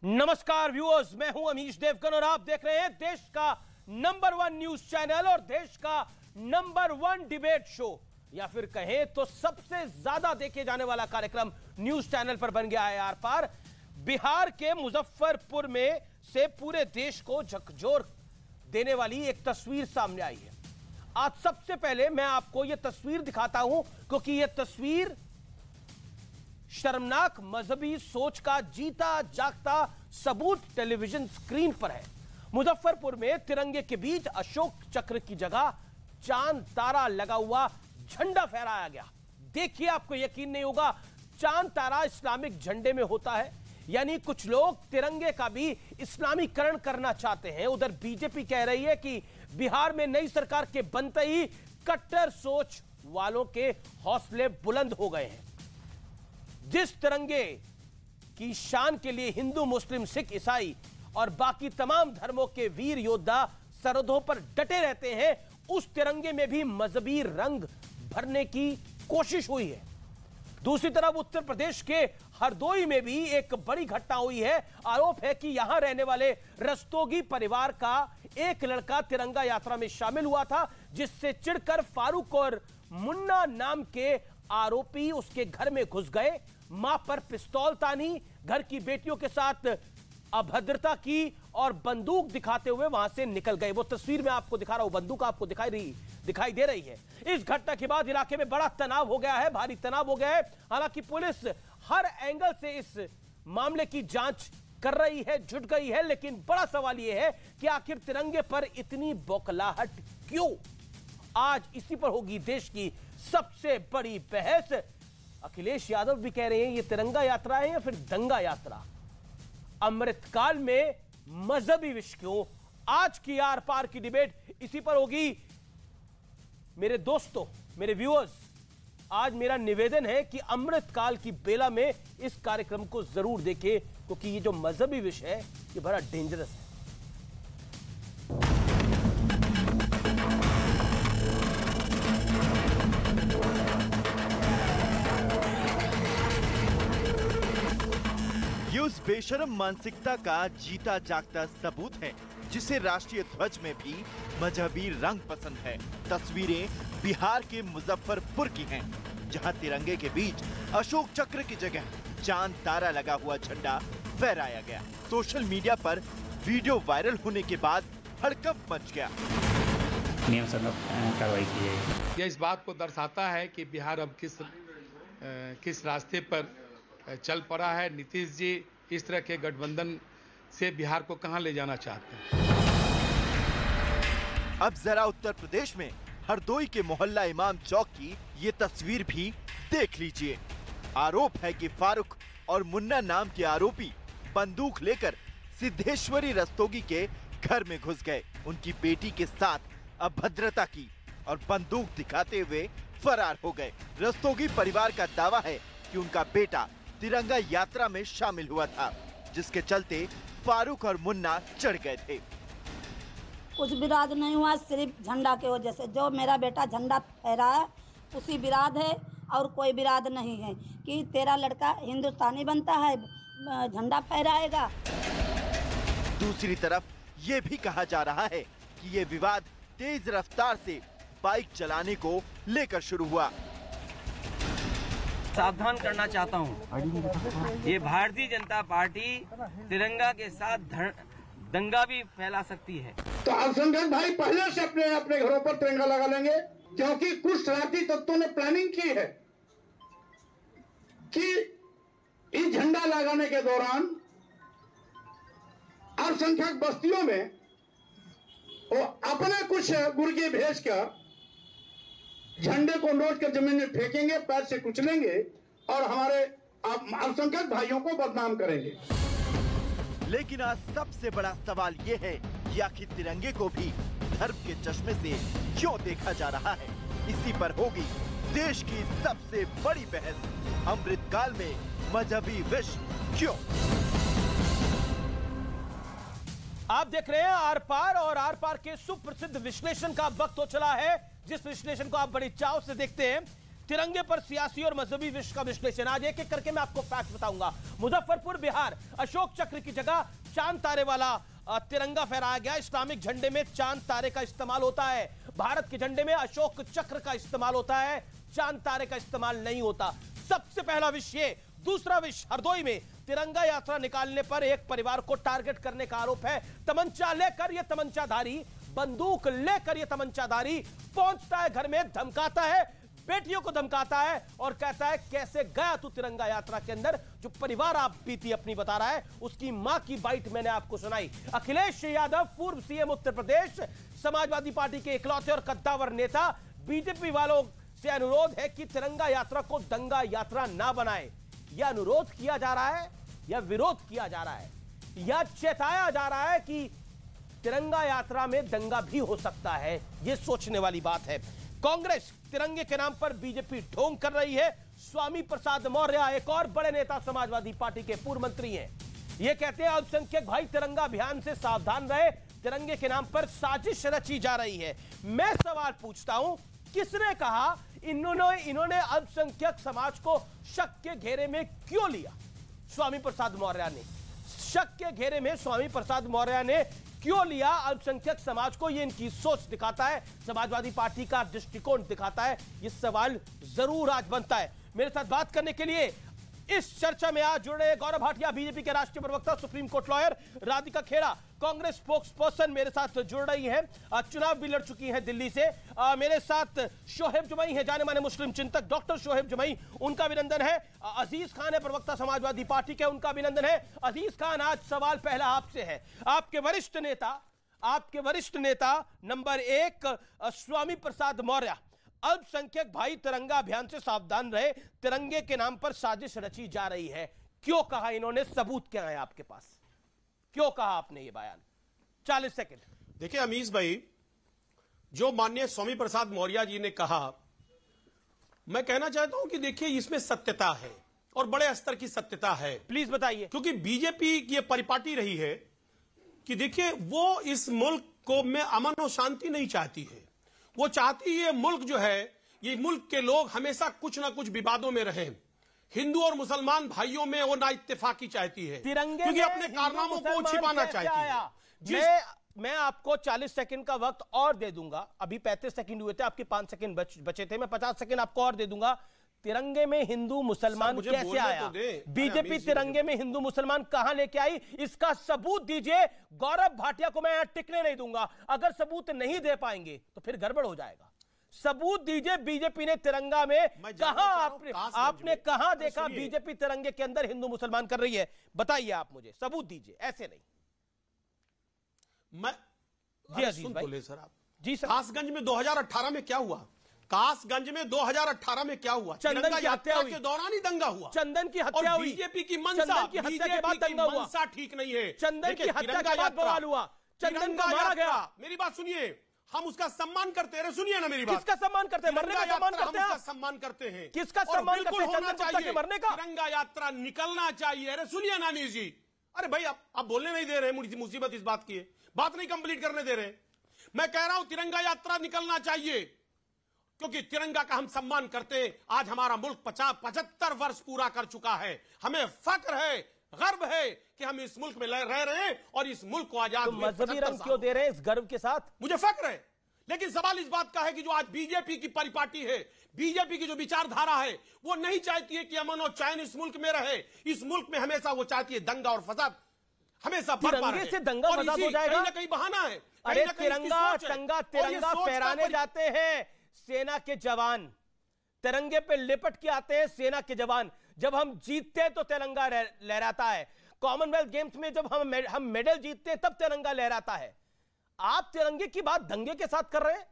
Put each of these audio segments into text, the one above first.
नमस्कार व्यूअर्स, मैं हूं अमीश देवगन और आप देख रहे हैं देश का नंबर 1 न्यूज चैनल और देश का नंबर 1 डिबेट शो, या फिर कहें तो सबसे ज्यादा देखे जाने वाला कार्यक्रम न्यूज चैनल पर बन गया है आर पार। बिहार के मुजफ्फरपुर में से पूरे देश को झकझोर देने वाली एक तस्वीर सामने आई है। आज सबसे पहले मैं आपको यह तस्वीर दिखाता हूं क्योंकि यह तस्वीर शर्मनाक मजहबी सोच का जीता जागता सबूत टेलीविजन स्क्रीन पर है। मुजफ्फरपुर में तिरंगे के बीच अशोक चक्र की जगह चांद तारा लगा हुआ झंडा फहराया गया। देखिए, आपको यकीन नहीं होगा, चांद तारा इस्लामिक झंडे में होता है, यानी कुछ लोग तिरंगे का भी इस्लामीकरण करना चाहते हैं। उधर बीजेपी कह रही है कि बिहार में नई सरकार के बनते ही कट्टर सोच वालों के हौसले बुलंद हो गए हैं। जिस तिरंगे की शान के लिए हिंदू, मुस्लिम, सिख, ईसाई और बाकी तमाम धर्मों के वीर योद्धा सरहदों पर डटे रहते हैं, उस तिरंगे में भी मजहबी रंग भरने की कोशिश हुई है। दूसरी तरफ उत्तर प्रदेश के हरदोई में भी एक बड़ी घटना हुई है। आरोप है कि यहां रहने वाले रस्तोगी परिवार का एक लड़का तिरंगा यात्रा में शामिल हुआ था, जिससे चिढ़कर फारूक और मुन्ना नाम के आरोपी उसके घर में घुस गए, मां पर पिस्तौल तानी, घर की बेटियों के साथ अभद्रता की और बंदूक दिखाते हुए वहां से निकल गए। वो तस्वीर में आपको दिखा रहा हूं, बंदूक आपको दिखाई दे रही है। इस घटना के बाद इलाके में बड़ा तनाव हो गया है, भारी तनाव हो गया है। हालांकि पुलिस हर एंगल से इस मामले की जांच कर रही है, जुट गई है, लेकिन बड़ा सवाल यह है कि आखिर तिरंगे पर इतनी बौखलाहट क्यों? आज इसी पर होगी देश की सबसे बड़ी बहस। अखिलेश यादव भी कह रहे हैं ये तिरंगा यात्रा है या फिर दंगा यात्रा। अमृतकाल में मजहबी विषय क्यों? आज की आर पार की डिबेट इसी पर होगी। मेरे दोस्तों, मेरे व्यूअर्स, आज मेरा निवेदन है कि अमृतकाल की बेला में इस कार्यक्रम को जरूर देखें, क्योंकि ये जो मजहबी विषय है ये बड़ा डेंजरस है। ये उस बेशरम मानसिकता का जीता जागता सबूत है जिसे राष्ट्रीय ध्वज में भी मजहबी रंग पसंद है। तस्वीरें बिहार के मुजफ्फरपुर की हैं, जहां तिरंगे के बीच अशोक चक्र की जगह चांद तारा लगा हुआ झंडा फहराया गया। सोशल मीडिया पर वीडियो वायरल होने के बाद हड़कंप मच गया। नियम संगत कार्रवाई की है। यह इस बात को दर्शाता है कि बिहार अब किस रास्ते पर चल पड़ा है। नीतीश जी इस तरह के गठबंधन से बिहार को कहां ले जाना चाहते हैं। अब जरा उत्तर प्रदेश में हरदोई के मोहल्ला इमाम चौक की ये तस्वीर भी देख लीजिए। आरोप है कि फारूक और मुन्ना नाम के आरोपी बंदूक लेकर सिद्धेश्वरी रस्तोगी के घर में घुस गए, उनकी बेटी के साथ अभद्रता की और बंदूक दिखाते हुए फरार हो गए। रस्तोगी परिवार का दावा है कि उनका बेटा तिरंगा यात्रा में शामिल हुआ था, जिसके चलते फारूक और मुन्ना चढ़ गए थे। कुछ विराद नहीं हुआ, सिर्फ झंडा के वजह से। जो मेरा बेटा झंडा फहरा है उसी विराद है और कोई विराद नहीं है कि तेरा लड़का हिंदुस्तानी बनता है, झंडा फहराएगा। दूसरी तरफ ये भी कहा जा रहा है कि ये विवाद तेज रफ्तार से बाइक चलाने को लेकर शुरू हुआ। सावधान करना चाहता हूँ, ये भारतीय जनता पार्टी तिरंगा के साथ दंगा भी फैला सकती है। तो अल्पसंख्यक भाई पहले से अपने अपने घरों पर तिरंगा लगा लेंगे, क्योंकि कुछ शरारती तत्वों ने प्लानिंग की है कि इस झंडा लगाने के दौरान अल्पसंख्यक बस्तियों में वो अपने कुछ गुर्गे भेजकर झंडे को नोच कर जमीन में फेंकेंगे, पैर से कुचलेंगे और हमारे अल्पसंख्यक भाइयों को बदनाम करेंगे। लेकिन आज सबसे बड़ा सवाल ये है कि आखिर तिरंगे को भी धर्म के चश्मे से क्यों देखा जा रहा है। इसी पर होगी देश की सबसे बड़ी बहस। अमृतकाल में मजहबी विष क्यों? आप देख रहे हैं आर पार, और आर पार के सुप्रसिद्ध विश्लेषण का वक्त हो चला है, जिस विश्लेषण को आप बड़े चाव से देखते हैं। तिरंगे पर सियासी और मजहबी विष का विश्लेषण। आज एक एक करके मैं आपको फैक्ट बताऊंगा। मुजफ्फरपुर बिहार, अशोक चक्र की जगह चांद तारे वाला तिरंगा फहराया गया। इस्लामिक झंडे में चांद तारे का इस्तेमाल होता है, भारत के झंडे में अशोक चक्र का इस्तेमाल होता है, चांद तारे का इस्तेमाल नहीं होता। सबसे पहला विषय। दूसरा विषय, हरदोई में तिरंगा यात्रा निकालने पर एक परिवार को टारगेट करने का आरोप है। तमंचा लेकर यह तमंचाधारी, बंदूक लेकर यह तमंचाधारी पहुंचता है घर में, धमकाता है, बेटियों को धमकाता है और कहता है कैसे गया तू तिरंगा यात्रा के अंदर। जो परिवार आप बीती अपनी बता रहा है, उसकी मां की बाइट मैंने आपको सुनाई। अखिलेश यादव, पूर्व सीएम उत्तर प्रदेश, समाजवादी पार्टी के इकलौते और कद्दावर नेता, बीजेपी वालों से अनुरोध है कि तिरंगा यात्रा को दंगा यात्रा ना बनाए। यह अनुरोध किया जा रहा है या विरोध किया जा रहा है, या चेताया जा रहा है कि तिरंगा यात्रा में दंगा भी हो सकता है। यह सोचने वाली बात है। कांग्रेस तिरंगे के नाम पर बीजेपी ढोंग कर रही है। स्वामी प्रसाद मौर्य, एक और बड़े नेता, समाजवादी पार्टी के पूर्व मंत्री हैं, ये कहते हैं अल्पसंख्यक भाई तिरंगा अभियान से सावधान रहे, तिरंगे के नाम पर साजिश रची जा रही है। मैं सवाल पूछता हूं, किसने कहा इन्होंने अल्पसंख्यक समाज को शक के घेरे में क्यों लिया? स्वामी प्रसाद मौर्य ने शक के घेरे में स्वामी प्रसाद मौर्य ने क्यों लिया अल्पसंख्यक समाज को? ये इनकी सोच दिखाता है, समाजवादी पार्टी का दृष्टिकोण दिखाता है। ये सवाल जरूर आज बनता है। मेरे साथ बात करने के लिए इस चर्चा में आज जुड़ रहे गौरव भाटिया, बीजेपी के राष्ट्रीय प्रवक्ता, supreme court lawyer, Radhika Khera, Congress spokesperson मेरे साथ जुड़ रही हैं, चुनाव भी लड़ चुकी हैं दिल्ली से। मेरे साथ शोहेब जुमई है, जाने माने मुस्लिम चिंतक डॉक्टर शोहेब जुमई, उनका अभिनंदन है। अजीज खान है, प्रवक्ता समाजवादी पार्टी के, उनका अभिनंदन है। अजीज खान, आज सवाल पहला आपसे है। आपके वरिष्ठ नेता नंबर 1 स्वामी प्रसाद मौर्य, अल्पसंख्यक भाई तिरंगा अभियान से सावधान रहे, तिरंगे के नाम पर साजिश रची जा रही है, क्यों कहा इन्होंने? सबूत क्या है आपके पास? क्यों कहा आपने ये बयान? 40 सेकंड। देखिए अमीश भाई, जो माननीय स्वामी प्रसाद मौर्य जी ने कहा, मैं कहना चाहता हूं कि देखिए इसमें सत्यता है और बड़े स्तर की सत्यता है। प्लीज बताइए। क्योंकि बीजेपी की यह परिपाटी रही है कि देखिए वो इस मुल्क को में अमन और शांति नहीं चाहती है। वो चाहती है मुल्क जो है, ये मुल्क के लोग हमेशा कुछ ना कुछ विवादों में रहें। हिंदू और मुसलमान भाइयों में वो ना इत्तेफाकी चाहती है, क्योंकि अपने कारनामों को छिपाना चाहती है। मैं आपको 40 सेकंड का वक्त और दे दूंगा। अभी 35 सेकंड हुए थे, आपके 5 सेकंड बचे थे। मैं 50 सेकंड आपको और दे दूंगा। तिरंगे में हिंदू मुसलमान कैसे आया? बीजेपी तिरंगे में हिंदू मुसलमान कहां लेके आई? इसका सबूत दीजिए। गौरव भाटिया को मैं यहां टिकने नहीं दूंगा। अगर सबूत नहीं दे पाएंगे तो फिर गड़बड़ हो जाएगा। सबूत दीजिए। बीजेपी ने तिरंगा में कहां, आपने कहां देखा बीजेपी तिरंगे के अंदर हिंदू मुसलमान कर रही है? बताइए आप मुझे, सबूत दीजिए, ऐसे नहीं। जी अजीज भाई, सर आप जी सर। कासगंज में 2018 में क्या हुआ? कासगंज में 2018 में क्या हुआ? चंदन की हत्या के दौरान ही दंगा हुआ। चंदन की हत्या हुई। बीजेपी की मंशा, की हत्या के बाद दंगा हुआ। मंशा ठीक नहीं है। चंदन की हत्या के बाद बवाल हुआ। चंदन को मारा गया। मेरी बात सुनिए, हम उसका सम्मान करते हैं। सुनिए ना मेरी बात। किसका सम्मान करते हैं? मरने का सम्मान करते हैं? सम्मान करते हैं। किसका सम्मान करते हैं? होना चाहिए मरने का। तिरंगा यात्रा निकलना चाहिए। अरे सुनिए ना अमीर जी, अरे भाई आप बोलने नहीं दे रहे। मुसीबत इस बात की है, बात नहीं कंप्लीट करने दे रहे। मैं कह रहा हूं तिरंगा यात्रा निकलना चाहिए, क्योंकि तिरंगा का हम सम्मान करते हैं। आज हमारा मुल्क 75 वर्ष पूरा कर चुका है। हमें फक्र है, गर्व है कि हम इस मुल्क में रह रहे हैं और इस मुल्क को आजाद हुए। मजहबी रंग क्यों दे रहे हैं इस गर्व के साथ? मुझे फक्र है, लेकिन सवाल इस बात का है कि जो आज बीजेपी की परिपाटी है, बीजेपी की जो विचारधारा है, वो नहीं चाहती है कि अमन और चैन इस मुल्क में रहे। इस मुल्क में हमेशा वो चाहती है दंगा और फसाद हमेशा तिरंगे से दंगा फसाद हो जाएगा। कहीं ना कहीं बहाना है। अरे तिरंगा फहराने जाते हैं सेना के जवान, तिरंगे पे लिपट के आते हैं सेना के जवान। जब हम जीतते हैं तो तिरंगा लहराता है। कॉमनवेल्थ गेम्स में जब हम मेडल जीतते हैं तब तिरंगा लहराता है। आप तिरंगे की बात दंगे के साथ कर रहे हैं।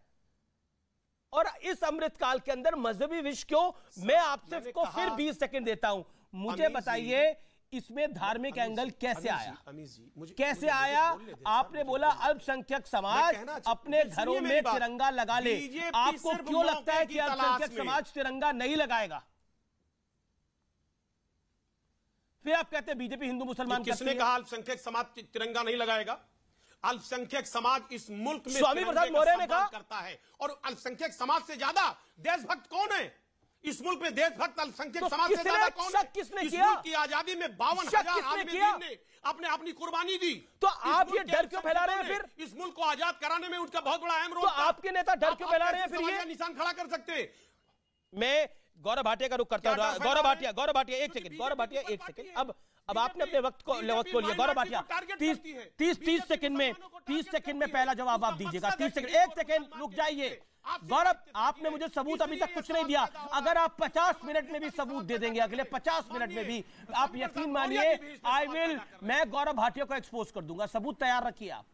और इस अमृतकाल के अंदर मजहबी विष क्यों? मैं आपसे को फिर 20 सेकंड देता हूं। मुझे बताइए इसमें धार्मिक एंगल कैसे आया? कैसे आया? आपने बोला अल्पसंख्यक समाज अपने घरों में तिरंगा लगा ले। आपको क्यों लगता है कि अल्पसंख्यक समाज तिरंगा नहीं लगाएगा? फिर आप कहते हैं बीजेपी हिंदू मुसलमान। किसने कहा अल्पसंख्यक समाज तिरंगा नहीं लगाएगा? अल्पसंख्यक समाज इस मुल्क में स्वामी प्रसाद मौर्य ने कहा करता है। और अल्पसंख्यक समाज से ज्यादा देशभक्त कौन है? इस मुल्क में देशभक्त अल्पसंख्यक तो समाज से किसने ज्यादा कौन है? किसने इस किया? मुल्क की आजादी में 52,000 आदमी ने अपनी कुर्बानी दी। तो आप ये डर क्यों फैला रहे हैं फिर? इस मुल्क को आजाद कराने में उनका बहुत बड़ा अहम रोल तो था। आपके नेता डर क्यों फैला रहे हैं फिर? ये निशान खड़ा कर सकते हैं। मैं गौरव भाटिया का रुख करता हूं। गौरव भाटिया एक सेकंड। गौरव भाटिया एक सेकंड। अब आपने अपने वक्त को लिया। गौरव भाटिया 30 सेकंड में पहला जवाब आप दीजिएगा। 30 सेकंड, 1 सेकंड रुक जाइए। गौरव, आपने मुझे सबूत अभी तक कुछ नहीं दिया। अगर आप 50 मिनट में भी सबूत दे देंगे, अगले 50 मिनट में भी, आप यकीन मानिए मैं गौरव भाटिया को एक्सपोज कर दूंगा। सबूत तैयार रखिए आप।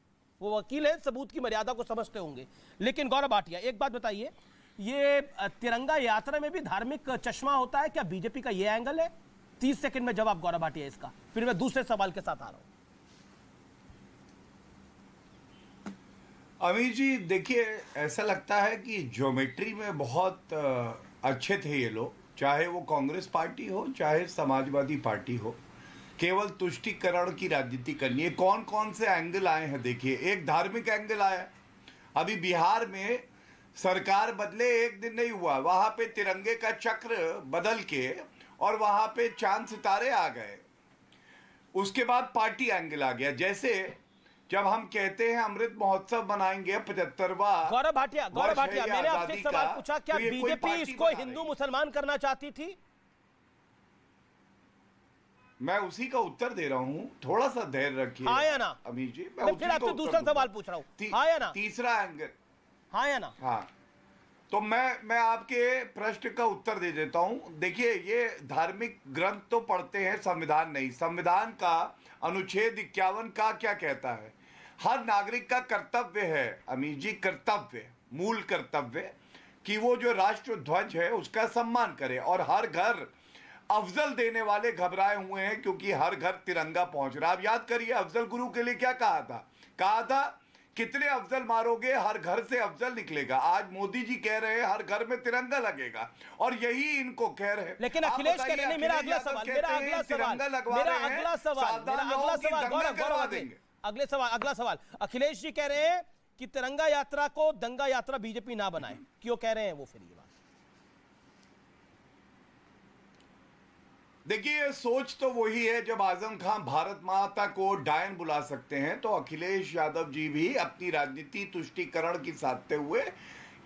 वो वकील है, सबूत की मर्यादा को समझते होंगे। लेकिन गौरव भाटिया, एक बात बताइए, ये तिरंगा यात्रा में भी धार्मिक चश्मा होता है क्या? बीजेपी का ये एंगल है? 30 सेकंड में जवाब गौरव भाटिया इसका, फिर मैं दूसरे सवाल के साथ आ रहा हूं। अमीर जी, देखिए, ऐसा लगता है कि ज्योमेट्री में बहुत अच्छे थे ये लोग, चाहे वो कांग्रेस पार्टी हो चाहे समाजवादी पार्टी हो। केवल तुष्टीकरण की राजनीति करनी है। कौन कौन से एंगल आए हैं देखिए। एक धार्मिक एंगल आया, अभी बिहार में सरकार बदले 1 दिन नहीं हुआ, वहां पे तिरंगे का चक्र बदल के और वहां पे चांद सितारे आ गए। उसके बाद पार्टी एंगल आ गया। जैसे जब हम कहते हैं अमृत महोत्सव मनाएंगे 75वां। गौरव भाटिया, मैंने आपसे एक सवाल पूछा, क्या बीजेपी इसको हिंदू मुसलमान करना चाहती थी? मैं उसी का उत्तर दे रहा हूं, थोड़ा सा धैर्य रखिए। हाँ या ना? अमीर जी, मैं फिर आपसे दूसरा सवाल पूछ रहा हूं। हाँ या ना? तीसरा एंगल, हाँ या ना? हाँ। तो मैं आपके प्रश्न का उत्तर दे देता हूं। देखिए, ये धार्मिक ग्रंथ तो पढ़ते हैं, संविधान नहीं। संविधान का अनुच्छेद 51 का क्या कहता है? हर नागरिक का कर्तव्य है, अमीर जी, कर्तव्य, मूल कर्तव्य, कि वो जो राष्ट्र ध्वज है उसका सम्मान करे। और हर घर अफजल देने वाले घबराए हुए हैं क्योंकि हर घर तिरंगा पहुंच रहा है। आप याद करिए, अफजल गुरु के लिए क्या कहा था कितने अफजल मारोगे हर घर से अफजल निकलेगा। आज मोदी जी कह रहे हैं हर घर में तिरंगा लगेगा, और यही इनको कह रहे हैं। लेकिन अखिलेश कह रहे हैं, मेरा अगला सवाल अखिलेश जी कह रहे हैं कि तिरंगा यात्रा को दंगा यात्रा बीजेपी ना बनाए। क्यों कह रहे हैं वो फिर? ये बात देखिए, सोच तो वही है। जब आजम खान भारत माता को डायन बुला सकते हैं, तो अखिलेश यादव जी भी अपनी राजनीति तुष्टीकरण की साधते हुए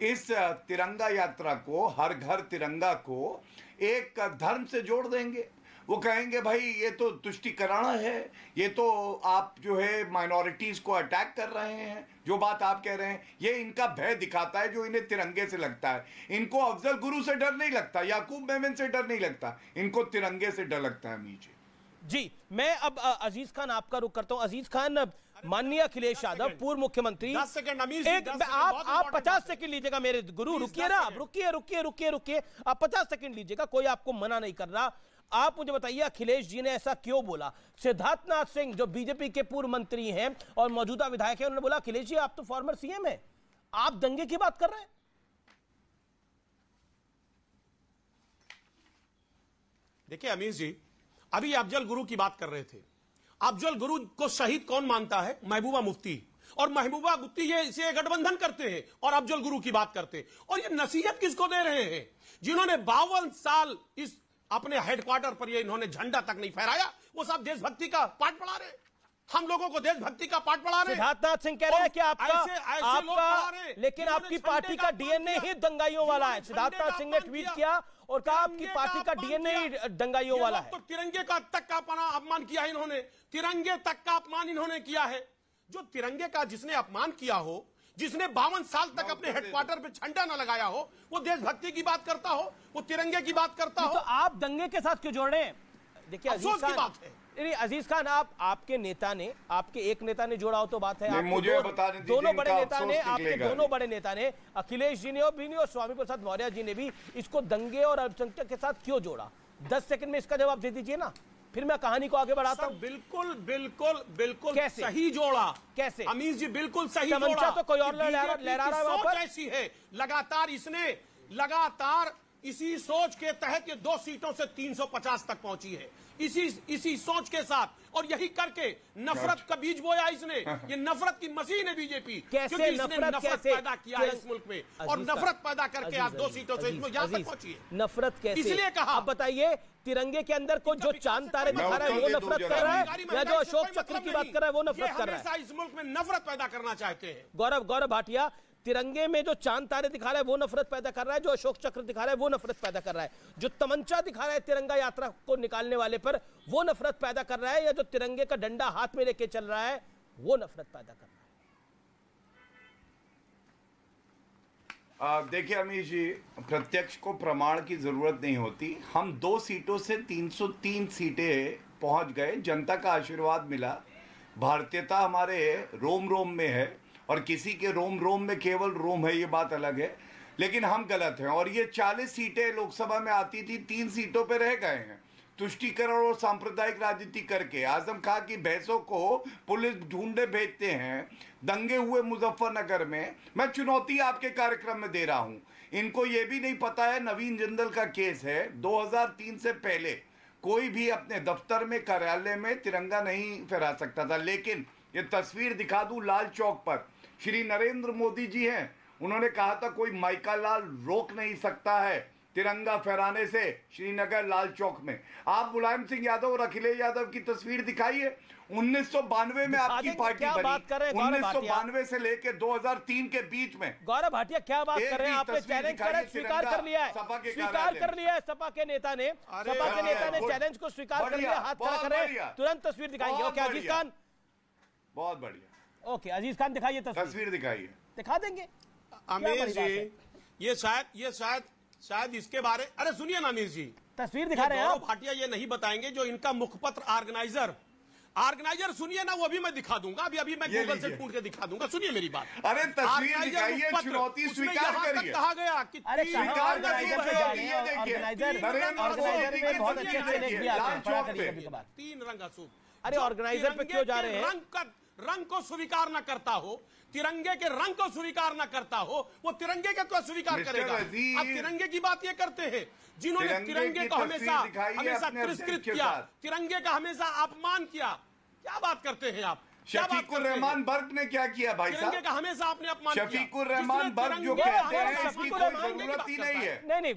इस तिरंगा यात्रा को, हर घर तिरंगा को एक धर्म से जोड़ देंगे। वो कहेंगे भाई ये तो तुष्टीकरण है, ये तो आप जो है माइनॉरिटीज को अटैक कर रहे हैं। जो बात आप कह रहे हैं ये इनका भय दिखाता है जो इन्हें तिरंगे से लगता है। इनको अफजल गुरु से डर नहीं लगता, याकूब मेमन से डर नहीं लगता, इनको तिरंगे से डर लगता है। नीचे जी, मैं अब अजीज खान आपका रुख करता हूं। अजीज खान, माननीय अखिलेश यादव पूर्व मुख्यमंत्री, 10 सेकंड आप 50 सेकंड लीजिएगा मेरे गुरु। रुकिए ना, रुकिए, आप 50 सेकंड लीजिएगा, कोई आपको मना नहीं कर रहा। आप मुझे बताइए, अखिलेश जी ने ऐसा क्यों बोला? सिद्धार्थनाथ सिंह जो बीजेपी के पूर्व मंत्री हैं और मौजूदा विधायक हैं, उन्होंने बोला अखिलेश जी आप तो फॉर्मर सीएम हैं, आप दंगे की बात कर रहे हैं। देखिए अमीर जी, अभी अफजल गुरु की बात कर रहे थे। अफजल गुरु को शहीद कौन मानता है? महबूबा मुफ्ती। और महबूबा मुफ्ती ये गठबंधन करते हैं और अफजल गुरु की बात करते हैं। और ये नसीहत किसको दे रहे हैं? जिन्होंने 52 साल इस अपने हेडक्वार्टर पर ये इन्होंने झंडा तक नहीं फहराया, वो सब देशभक्ति का पाठ पढ़ा रहे। हम लोगों को देशभक्ति का पाठ पढ़ा रहे। सिद्धार्थनाथ सिंह कह रहे हैं कि आपका लेकिन आपकी पार्टी का डीएनए ही दंगाइयों वाला है। सिद्धार्थनाथ सिंह ने ट्वीट किया और कहा आपकी पार्टी का डीएनए ही दंगाइयों वाला है। तो तिरंगे का तक का अपमान किया है इन्होंने, तिरंगे तक का अपमान इन्होंने किया है। जो तिरंगे का जिसने अपमान किया हो, जिसने 52 साल तक अपने हेडक्वार्टर पे झंडा न लगाया हो, वो देशभक्ति की बात करता हो, वो तिरंगे की बात करता हो। तो आप दंगे के साथ क्यों जोड़ रहे हैं? देखिए अजीज खान, आपके नेता ने, आपके एक नेता ने जोड़ा हो तो बात है। मुझे बताने दीजिए, दोनों बड़े नेता ने, आपके दोनों बड़े नेता ने, अखिलेश जी ने और स्वामी प्रसाद मौर्य जी ने भी इसको दंगे और अल्पसंख्यक के साथ क्यों जोड़ा? 10 सेकंड में इसका जवाब दे दीजिए ना, फिर मैं कहानी को आगे बढ़ाता हूं। बिल्कुल कैसे? सही जोड़ा। कैसे? अमीर जी बिल्कुल सही जोड़ा। तो कोई और लहरा रहा है वहां पर। सोच ऐसी है, लगातार इसी सोच के तहत ये 2 सीटों से 350 तक पहुंची है, इसी सोच के साथ, और यही करके नफरत का बीज बोया इसने। ये नफरत की मशीन है बीजेपी, क्योंकि इसने नफरत पैदा किया है इस मुल्क में, और नफरत पैदा करके आज 2 सीटों से यहां तक पहुंची है। नफरत कैसे? इसलिए कहा। आप बताइए, तिरंगे के अंदर को जो चांद तारे दिखा रहा है वो नफरत कर रहा है, या जो अशोक चक्र की बात कर रहा है वो नफरत कर रहा है? इस मुल्क में नफरत पैदा करना चाहते हैं। गौरव भाटिया, तिरंगे में जो चांद तारे दिखा रहा है वो नफरत पैदा कर रहा है, जो अशोक चक्र दिखा रहा है वो नफरत पैदा कर रहा है, जो तमंचा दिखा रहा है तिरंगा यात्रा को निकालने वाले पर वो नफरत पैदा कर रहा है, या जो तिरंगे का डंडा हाथ में लेके चल रहा है वो नफरत पैदा कर रहा है? देखिए अमीश जी, प्रत्यक्ष को प्रमाण की जरूरत नहीं होती। हम 2 सीटों से 303 सीटें पहुंच गए, जनता का आशीर्वाद मिला, भारतीयता हमारे रोम रोम में है, और किसी के रोम रोम में केवल रोम है, ये बात अलग है, लेकिन हम गलत हैं। और ये 40 सीटें लोकसभा में आती थी, 3 सीटों पे रह गए हैं तुष्टीकरण और सांप्रदायिक राजनीति करके। आजम खां की भैंसों को पुलिस ढूंढने भेजते हैं, दंगे हुए मुजफ्फरनगर में। मैं चुनौती आपके कार्यक्रम में दे रहा हूं, इनको ये भी नहीं पता है नवीन जिंदल का केस है, 2003 से पहले कोई भी अपने दफ्तर में, कार्यालय में तिरंगा नहीं फहरा सकता था। लेकिन ये तस्वीर दिखा दूं, लाल चौक पर श्री नरेंद्र मोदी जी हैं, उन्होंने कहा था कोई माइका लाल रोक नहीं सकता है तिरंगा फहराने से श्रीनगर लाल चौक में। आप मुलायम सिंह यादव और अखिलेश यादव की तस्वीर दिखाइए, 1992 में आपकी पार्टी बनी, 1992 से लेकर 2003 के बीच में। गौरव भाटिया क्या बात कर रहे हैं? आपने चैलेंज स्वीकार कर लिया है, स्वीकार कर लिया है सपा के नेता ने, चैलेंज को स्वीकार कर लिया, हाथ खड़ा कर रहे हैं, तुरंत तस्वीर दिखाएंगे। ओके अजीज खान, बहुत बढ़िया। ओके अजीज खान दिखाइए तस्वीर, दिखाइए, दिखा देंगे। अमीर जी, ये शायद इसके बारे, अरे सुनिए ना अमीर जी, तस्वीर दिखा रहे हैं गौरव भाटिया ये नहीं बताएंगे जो इनका मुखपत्र ऑर्गेनाइजर सुनिए ना, वो भी मैं दिखा दूंगा, अभी मैं गूगल से ढूंढ के दिखा दूंगा। सुनिए मेरी बात, अरे तस्वीर दिखाइए, चुनौती स्वीकार करिए। कहा गया कि स्वीकार करिए, बहुत अच्छे लेख भी आते हैं, पढ़ा करिए कभी कभार। 3 रंग अशुभ, अरे ऑर्गेनाइजर पे क्यों जा रहे हैं? रंग को स्वीकार न करता हो, तिरंगे के रंग को स्वीकार न करता हो, वो तिरंगे के तो स्वीकार करेगा। अब तिरंगे की बात ये करते हैं जिन्होंने तिरंगे को हमेशा तिरस्कृत किया, तिरंगे का हमेशा अपमान किया। क्या बात करते हैं आप? शफीकुर रहमान बर्ग ने क्या किया भाई साहब? तिरंगे का हमेशा आपने अपमान किया। शफीकुर रहमान बर्ग जो कहते हैं इसकी कोई जरूरत ही नहीं है। नहीं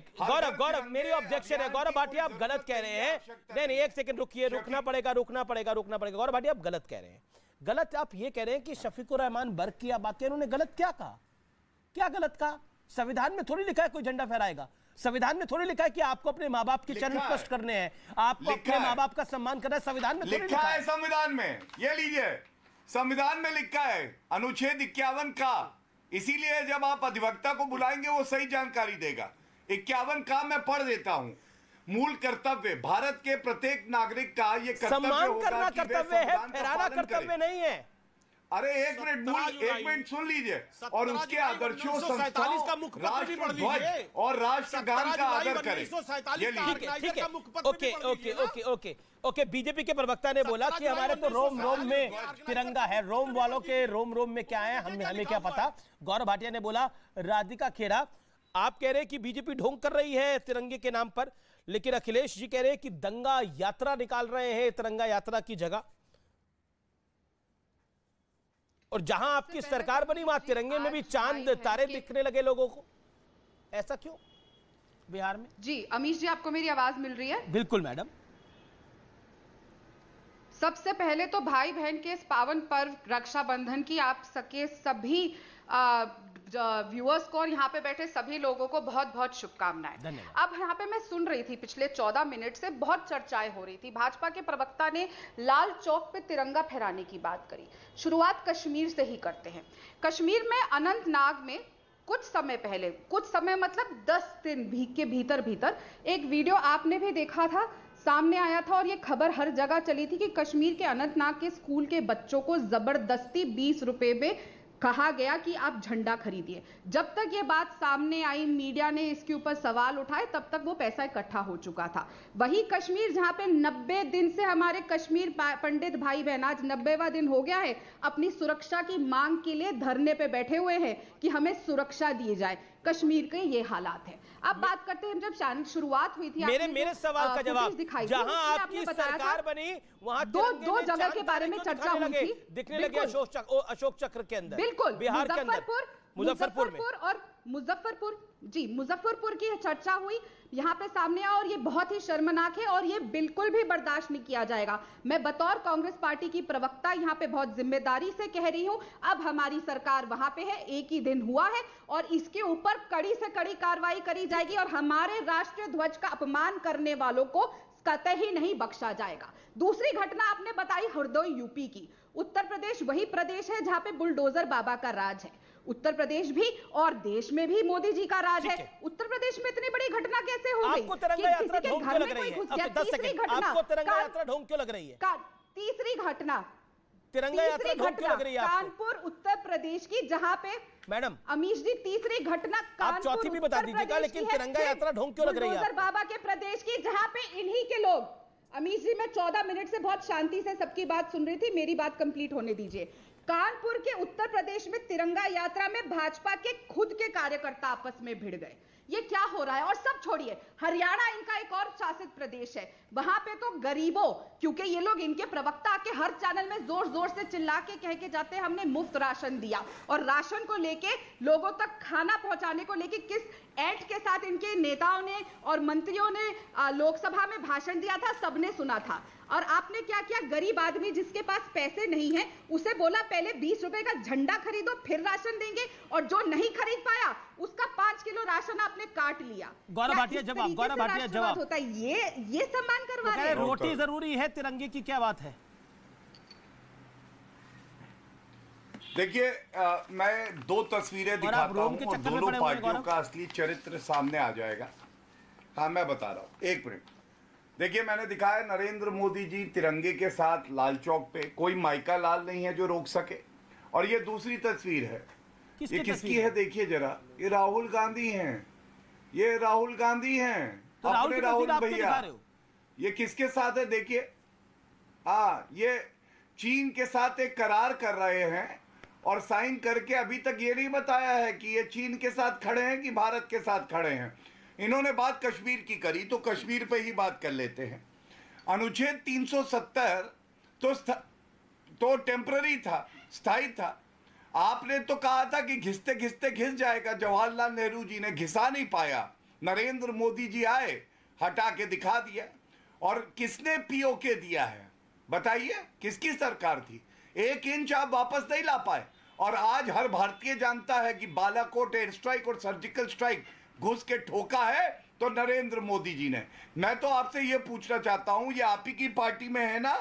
गौरव मेरी ऑब्जेक्शन है। गौरव भाटिया आप गलत कह रहे हैं। नहीं एक सेकंड रुकिए, रुकना पड़ेगा। गौरव भाटिया आप गलत कह रहे हैं। गलत आप ये कह रहे हैं कि शफीकुर रहमान बर्ग की आप बात करें, उन्होंने गलत क्या कहा? क्या गलत कहा? संविधान में थोड़ी लिखा है कोई झंडा फहराएगा। संविधान में थोड़ी लिखा है कि आपको अपने माँ बाप के चरण स्पष्ट करने हैं, आपको अपने माँ बाप का सम्मान करना है। संविधान में लिखा है, संविधान में ये लीजिए, संविधान में लिखा है अनुच्छेद 51 का। इसीलिए जब आप अधिवक्ता को बुलाएंगे वो सही जानकारी देगा। 51 का मैं पढ़ देता हूं। मूल कर्तव्य भारत के प्रत्येक नागरिक का ये सम्मान करना कर्तव्य है, फहराना कर्तव्य नहीं है। अरे एक मिनट सुन लीजिए। और उसके आदर्शों, संस्थाओं, राष्ट्रध्वज और राष्ट्रगान का आदर करें। ठीक है। ओके बीजेपी के प्रवक्ता ने बोला कि हमारे तो रोम रोम में तिरंगा है। रोम वालों के रोम रोम में क्या है हमें क्या पता। गौरव भाटिया ने बोला। राधिका खेरा आप कह रहे हैं कि बीजेपी ढोंग कर रही है तिरंगे के नाम पर, लेकिन अखिलेश जी कह रहे हैं कि दंगा यात्रा निकाल रहे हैं तिरंगा यात्रा की जगह। और जहां आपकी सरकार बनी वहां तिरंगे में भी चांद तारे दिखने लगे लोगों को। ऐसा क्यों बिहार में? जी अमीश जी, आपको मेरी आवाज मिल रही है? बिल्कुल मैडम। सबसे पहले तो भाई बहन के इस पावन पर्व रक्षाबंधन की आप सके सभी व्यूअर्स को और यहाँ पे बैठे सभी लोगों को बहुत बहुत शुभकामनाएं। अब यहाँ पे मैं सुन रही थी पिछले 14 मिनट से बहुत चर्चाएं हो रही थी। भाजपा के प्रवक्ता ने लाल चौक पे तिरंगा फहराने की बात करी। शुरुआत कश्मीर से ही करते हैं। कश्मीर में अनंतनाग में कुछ समय मतलब 10 दिन के भीतर एक वीडियो आपने भी देखा था, सामने आया था और ये खबर हर जगह चली थी कि कश्मीर के अनंतनाग के स्कूल के बच्चों को जबरदस्ती 20 रुपए में कहा गया कि आप झंडा खरीदिए। जब तक ये बात सामने आई, मीडिया ने इसके ऊपर सवाल उठाए, तब तक वो पैसा इकट्ठा हो चुका था। वही कश्मीर जहां पे 90 दिन से हमारे कश्मीर पंडित भाई बहन, आज 90वां दिन हो गया है, अपनी सुरक्षा की मांग के लिए धरने पे बैठे हुए हैं कि हमें सुरक्षा दी जाए। कश्मीर के ये हालात है। अब बात करते हैं, जब शुरुआत हुई थी मेरे सवाल का जवाब, जहां आपकी सरकार बनी वहां दो जगह के बारे में चर्चा हुई थी, दिखने लगे अशोक चक्र के अंदर, बिल्कुल बिहार के अंदर, मुजफ्फरपुर में और मुजफ्फरपुर की चर्चा हुई, यहाँ पे सामने आया और ये बहुत ही शर्मनाक है और ये बिल्कुल भी बर्दाश्त नहीं किया जाएगा। मैं बतौर कांग्रेस पार्टी की प्रवक्ता यहाँ पे बहुत जिम्मेदारी से कह रही हूँ, अब हमारी सरकार वहां पे है, एक ही दिन हुआ है और इसके ऊपर कड़ी से कड़ी कार्रवाई करी जाएगी और हमारे राष्ट्रीय ध्वज का अपमान करने वालों को कतई नहीं बख्शा जाएगा। दूसरी घटना आपने बताई हरदोई यूपी की। उत्तर प्रदेश वही प्रदेश है जहां पे बुलडोजर बाबा का राज है। उत्तर प्रदेश भी और देश में भी मोदी जी का राज है। उत्तर प्रदेश में इतनी बड़ी घटना कैसे हो गई? आपको तिरंगा यात्रा ढोंग क्यों लग रही है? आपको तिरंगा यात्रा ढोंग क्यों लग रही है? तीसरी घटना तिरंगा यात्रा ढोंग क्यों लग रही है आपको? कानपुर उत्तर प्रदेश की, जहां पे मैडम अमीश जी तीसरी घटना आप चौथी भी बता दीजिएगा, लेकिन तिरंगा यात्रा ढोंग क्यों लग रही है? बाबा के प्रदेश की, जहां पे इन्हीं के लोग, अमीश जी मैं 14 मिनट से बहुत शांति से सबकी बात सुन रही थी, मेरी बात कंप्लीट होने दीजिए। कानपुर के उत्तर प्रदेश में तिरंगा यात्रा में भाजपा के खुद के कार्यकर्ता आपस में भिड़ गए। ये क्या हो रहा है? और सब छोड़िए, हरियाणा इनका एक और शासित प्रदेश है, वहां पे तो गरीबों, क्योंकि ये लोग, इनके प्रवक्ता आके हर चैनल में जोर जोर से चिल्ला के कह के जाते हैं हमने मुफ्त राशन दिया, और राशन को लेके लोगों तक खाना पहुंचाने को लेके किस ऐंठ के साथ इनके नेताओं ने और मंत्रियों ने लोकसभा में भाषण दिया था, सबने सुना था। और आपने क्या किया? गरीब आदमी जिसके पास पैसे नहीं है उसे बोला पहले 20 रुपए का झंडा खरीदो फिर राशन देंगे, और जो नहीं खरीद पाया उसका 5 किलो राशन आपने काट लिया। गौरव भाटिया जवाब, गौरव भाटिया जवाब होता है, ये सम्मान करवा रहे हैं। रोटी जरूरी है, तिरंगे की क्या बात है? देखिए मैं दो तस्वीरें दिखाता हूं और दोनों पार्टियों का असली चरित्र सामने आ जाएगा। हाँ मैं बता रहा हूं, एक मिनट। देखिए मैंने दिखाया नरेंद्र मोदी जी तिरंगे के साथ लाल चौक पे, कोई माइका लाल नहीं है जो रोक सके। और ये दूसरी तस्वीर है, ये किसकी है? देखिए जरा, ये राहुल गांधी हैं, ये राहुल गांधी हैं, तो अपने राहुल भैया। ये किसके साथ है? देखिए, हाँ ये चीन के साथ एक करार कर रहे हैं और साइन करके अभी तक ये नहीं बताया है कि ये चीन के साथ खड़े हैं कि भारत के साथ खड़े हैं। इन्होंने बात कश्मीर की करी तो कश्मीर पे ही बात कर लेते हैं। अनुच्छेद 370 तो टेम्पररी था, स्थायी था। आपने तो कहा था कि घिसते घिसते घिस जाएगा, जवाहरलाल नेहरू जी ने घिसा नहीं पाया, नरेंद्र मोदी जी आए, हटा के दिखा दिया। और किसने पीओके दिया है बताइए? किसकी सरकार थी? 1 इंच आप वापस नहीं ला पाए। और आज हर भारतीय जानता है कि बालाकोट एयर स्ट्राइक और सर्जिकल स्ट्राइक घुस के ठोका है तो नरेंद्र मोदी जी ने। मैं तो आपसे यह पूछना चाहता हूं, ये आप ही की पार्टी में है ना,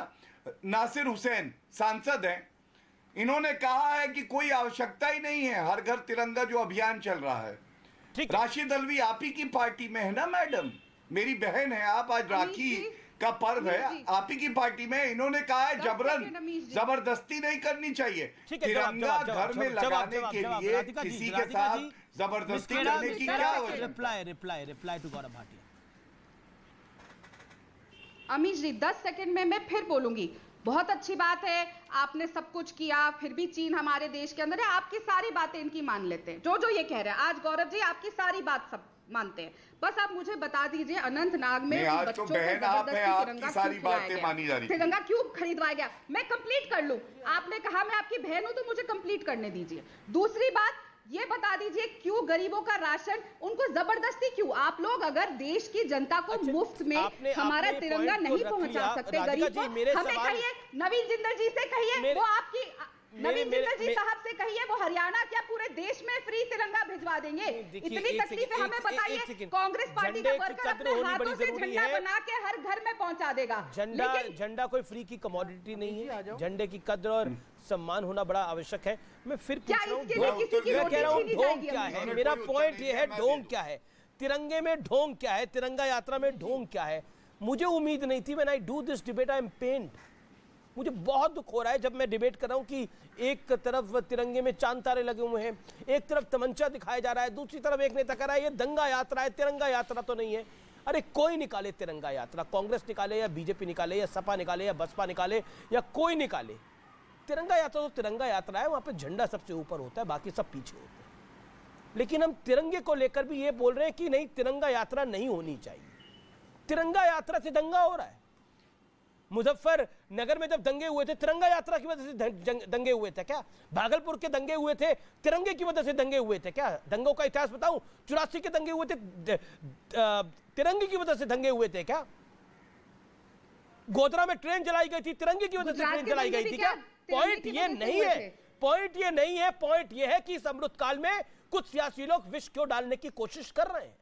नासिर हुसैन सांसद हैं, इन्होंने कहा है कि कोई आवश्यकता ही नहीं है, हर घर तिरंगा जो अभियान चल रहा है। राशिद अलवी आप ही की पार्टी में है ना मैडम, मेरी बहन है आप, आज राखी का पर्व है, आप ही की पार्टी में। इन्होंने कहा है जबरदस्ती नहीं करनी चाहिए, तिरंगा घर में लगाने के लिए किसी के साथ जबरदस्ती करने की क्या आवश्यकता? Reply to Gaurav Bhatia. Amish ji 10 second में मैं फिर बोलूंगी। बहुत अच्छी बात है, आपने सब कुछ किया, फिर भी चीन हमारे देश के अंदर है, आपकी सारी बातें इनकी मान लेते हैं, जो ये कह रहे हैं। आज गौरव जी आपकी सारी बात सब मानते हैं, बस आप मुझे बता दीजिए अनंतनाग में बच्चों को जबरदस्ती सारी बातें मानी जा रही, तिरंगा क्यों खरीदवाया गया? मैं कंप्लीट कर लूं, आपने कहा मैं आपकी बहन हूं तो मुझे कंप्लीट करने दीजिए। दूसरी बात ये बता दीजिए क्यों गरीबों का राशन उनको जबरदस्ती क्यों? आप लोग अगर देश की जनता को मुफ्त में हमारा तिरंगा नहीं पहुंचा सकते गरीब को, हमें कहिए, नवीन जिंदल जी से कहिए, वो आपकी नवीन जिंदल जी साहब से कहिए, वो हरियाणा क्या पूरे देश में फ्री तिरंगा भिजवा देंगे। इतनी तकलीफें हमें बताइए, कांग्रेस पार्टी का वर्कर अपने हाथों से झंडा बना के हर घर में पहुंचा देगा। झंडा कोई फ्री की कमोडिटी नहीं है, झंडे की कद्र और सम्मान होना बड़ा आवश्यक है। मैं फिर पूछ रहा हूं, मैं कह रहा हूं ढोंग क्या है? मेरा पॉइंट ये है, ढोंग क्या है? तिरंगे में ढोंग क्या है? तिरंगा यात्रा में ढोंग क्या है? मुझे उम्मीद नहीं थी, when I do this debate I am pained. मुझे बहुत दुख हो रहा है जब मैं डिबेट कर रहा हूं कि एक तरफ तिरंगे में चांद तारे लगे हुए हैं, एक तरफ तमंचा दिखाया जा रहा है, दूसरी तरफ एक नेता कह रहा है ये दंगा यात्रा है, तिरंगा यात्रा तो नहीं है। अरे कोई निकाले तिरंगा यात्रा, कांग्रेस निकाले या बीजेपी निकाले या सपा निकाले या बसपा निकाले या कोई निकाले, तिरंगा यात्रा तो तिरंगा यात्रा है, वहां पे झंडा सबसे ऊपर होता है, बाकी सब पीछे होते हैं। लेकिन हम तिरंगे को लेकर भी ये बोल रहे हैं कि नहीं, तिरंगा यात्रा नहीं होनी चाहिए। तिरंगा यात्रा से दंगा हो रहा है। मुजफ्फरनगर में जब दंगे हुए थे, तिरंगा यात्रा की वजह से दंगे हुए थे क्या? भागलपुर के दंगे हुए थे, तिरंगे की वजह से दंगे हुए थे क्या? दंगों का इतिहास बताऊं, 84 के दंगे हुए थे, तिरंगे की वजह से दंगे हुए थे क्या? गोधरा में ट्रेन जलाई गई थी, तिरंगे की वजह से ट्रेन जलाई गई थी क्या? पॉइंट ये नहीं है, पॉइंट ये नहीं है। पॉइंट ये है कि इस अमृत काल में कुछ सियासी लोग विष क्यों डालने की कोशिश कर रहे हैं।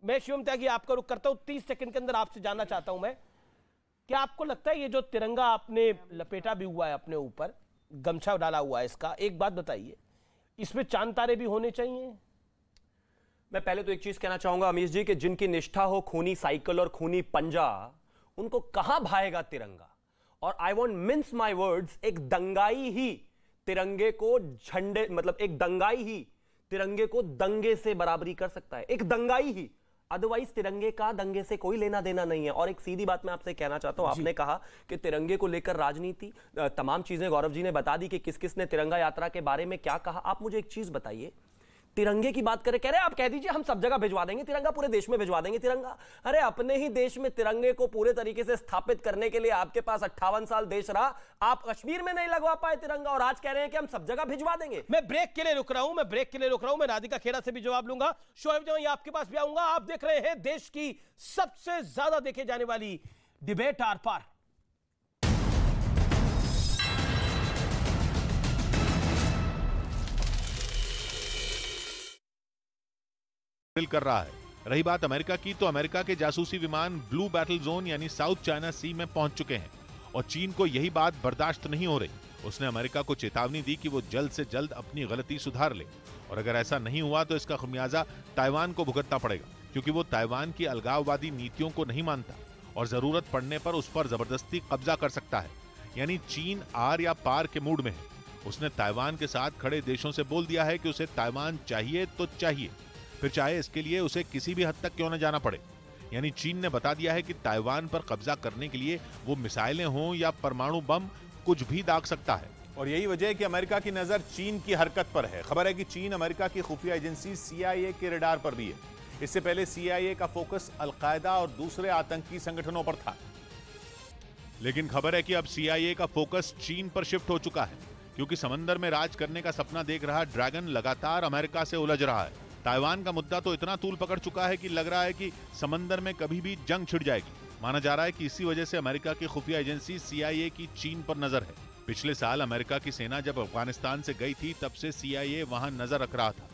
मैं शिवम त्यागी आपका रुख करता हूं, 30 सेकंड के अंदर आपसे जानना चाहता हूं मैं, क्या आपको लगता है ये जो तिरंगा आपने लपेटा भी हुआ है अपने ऊपर, गमछा डाला हुआ है इसका, एक बात बताइए, इसमें चांद तारे भी होने चाहिए? मैं पहले तो एक चीज कहना चाहूंगा अमीश जी कि जिनकी निष्ठा हो खूनी साइकिल और खूनी पंजा, उनको कहां भाएगा तिरंगा। और I want mince my words, एक दंगाई ही तिरंगे को झंडे, मतलब एक दंगाई ही तिरंगे को दंगे से बराबरी कर सकता है, एक दंगाई ही। अदरवाइज तिरंगे का दंगे से कोई लेना देना नहीं है। और एक सीधी बात मैं आपसे कहना चाहता हूं, आपने कहा कि तिरंगे को लेकर राजनीति, तमाम चीजें गौरव जी ने बता दी कि किस किस ने तिरंगा यात्रा के बारे में क्या कहा। आप मुझे एक चीज बताइए, तिरंगे की बात करें, कह रहे आप कह दीजिए हम सब जगह भिजवा देंगे तिरंगा, पूरे देश में भिजवा देंगे तिरंगा। अरे अपने ही देश में तिरंगे को पूरे तरीके से स्थापित करने के लिए आपके पास 58 साल देश रहा, आप कश्मीर में नहीं लगवा पाए तिरंगा और आज कह रहे हैं कि हम सब जगह भिजवा देंगे। मैं ब्रेक के लिए रुक रहा हूं, मैं राधिका खेड़ा से भी जवाब लूंगा, शोएब जवाई आपके पास भी आऊंगा। आप देख रहे हैं देश की सबसे ज्यादा देखे जाने वाली डिबेट आर पार। कर रहा है। रही बात अमेरिका की, तो अमेरिका के जासूसी विमान ब्लू बैटल जोन यानी साउथ चाइना सी में पहुंच चुके हैं और चीन को यही बात बर्दाश्त नहीं हो रही। उसने अमेरिका को चेतावनी दी कि वो जल्द से जल्द अपनी गलती सुधार ले और अगर ऐसा नहीं हुआ तो इसका खमियाजा ताइवान को भुगतना पड़ेगा, क्योंकि वो ताइवान की अलगाववादी नीतियों को नहीं मानता और जरूरत पड़ने पर उस पर जबरदस्ती कब्जा कर सकता है। यानी चीन आर या पार के मूड में है। उसने ताइवान के साथ खड़े देशों से बोल दिया है कि उसे ताइवान चाहिए तो चाहिए, फिर चाहे इसके लिए उसे किसी भी हद तक क्यों न जाना पड़े। यानी चीन ने बता दिया है कि ताइवान पर कब्जा करने के लिए वो मिसाइलें हों या परमाणु बम, कुछ भी दाग सकता है। और यही वजह है कि अमेरिका की नजर चीन की हरकत पर है। खबर है कि चीन अमेरिका की खुफिया एजेंसी CIA के रडार पर भी है। इससे पहले CIA का फोकस अलकायदा और दूसरे आतंकी संगठनों पर था, लेकिन खबर है कि अब CIA का फोकस चीन पर शिफ्ट हो चुका है, क्योंकि समंदर में राज करने का सपना देख रहा ड्रैगन लगातार अमेरिका से उलझ रहा है। ताइवान का मुद्दा तो इतना तूल पकड़ चुका है कि लग रहा है कि समंदर में कभी भी जंग छिड़ जाएगी। माना जा रहा है कि इसी वजह से अमेरिका की खुफिया एजेंसी CIA की चीन पर नजर है। पिछले साल अमेरिका की सेना जब अफगानिस्तान से गई थी, तब से CIA वहां नजर रख रहा था,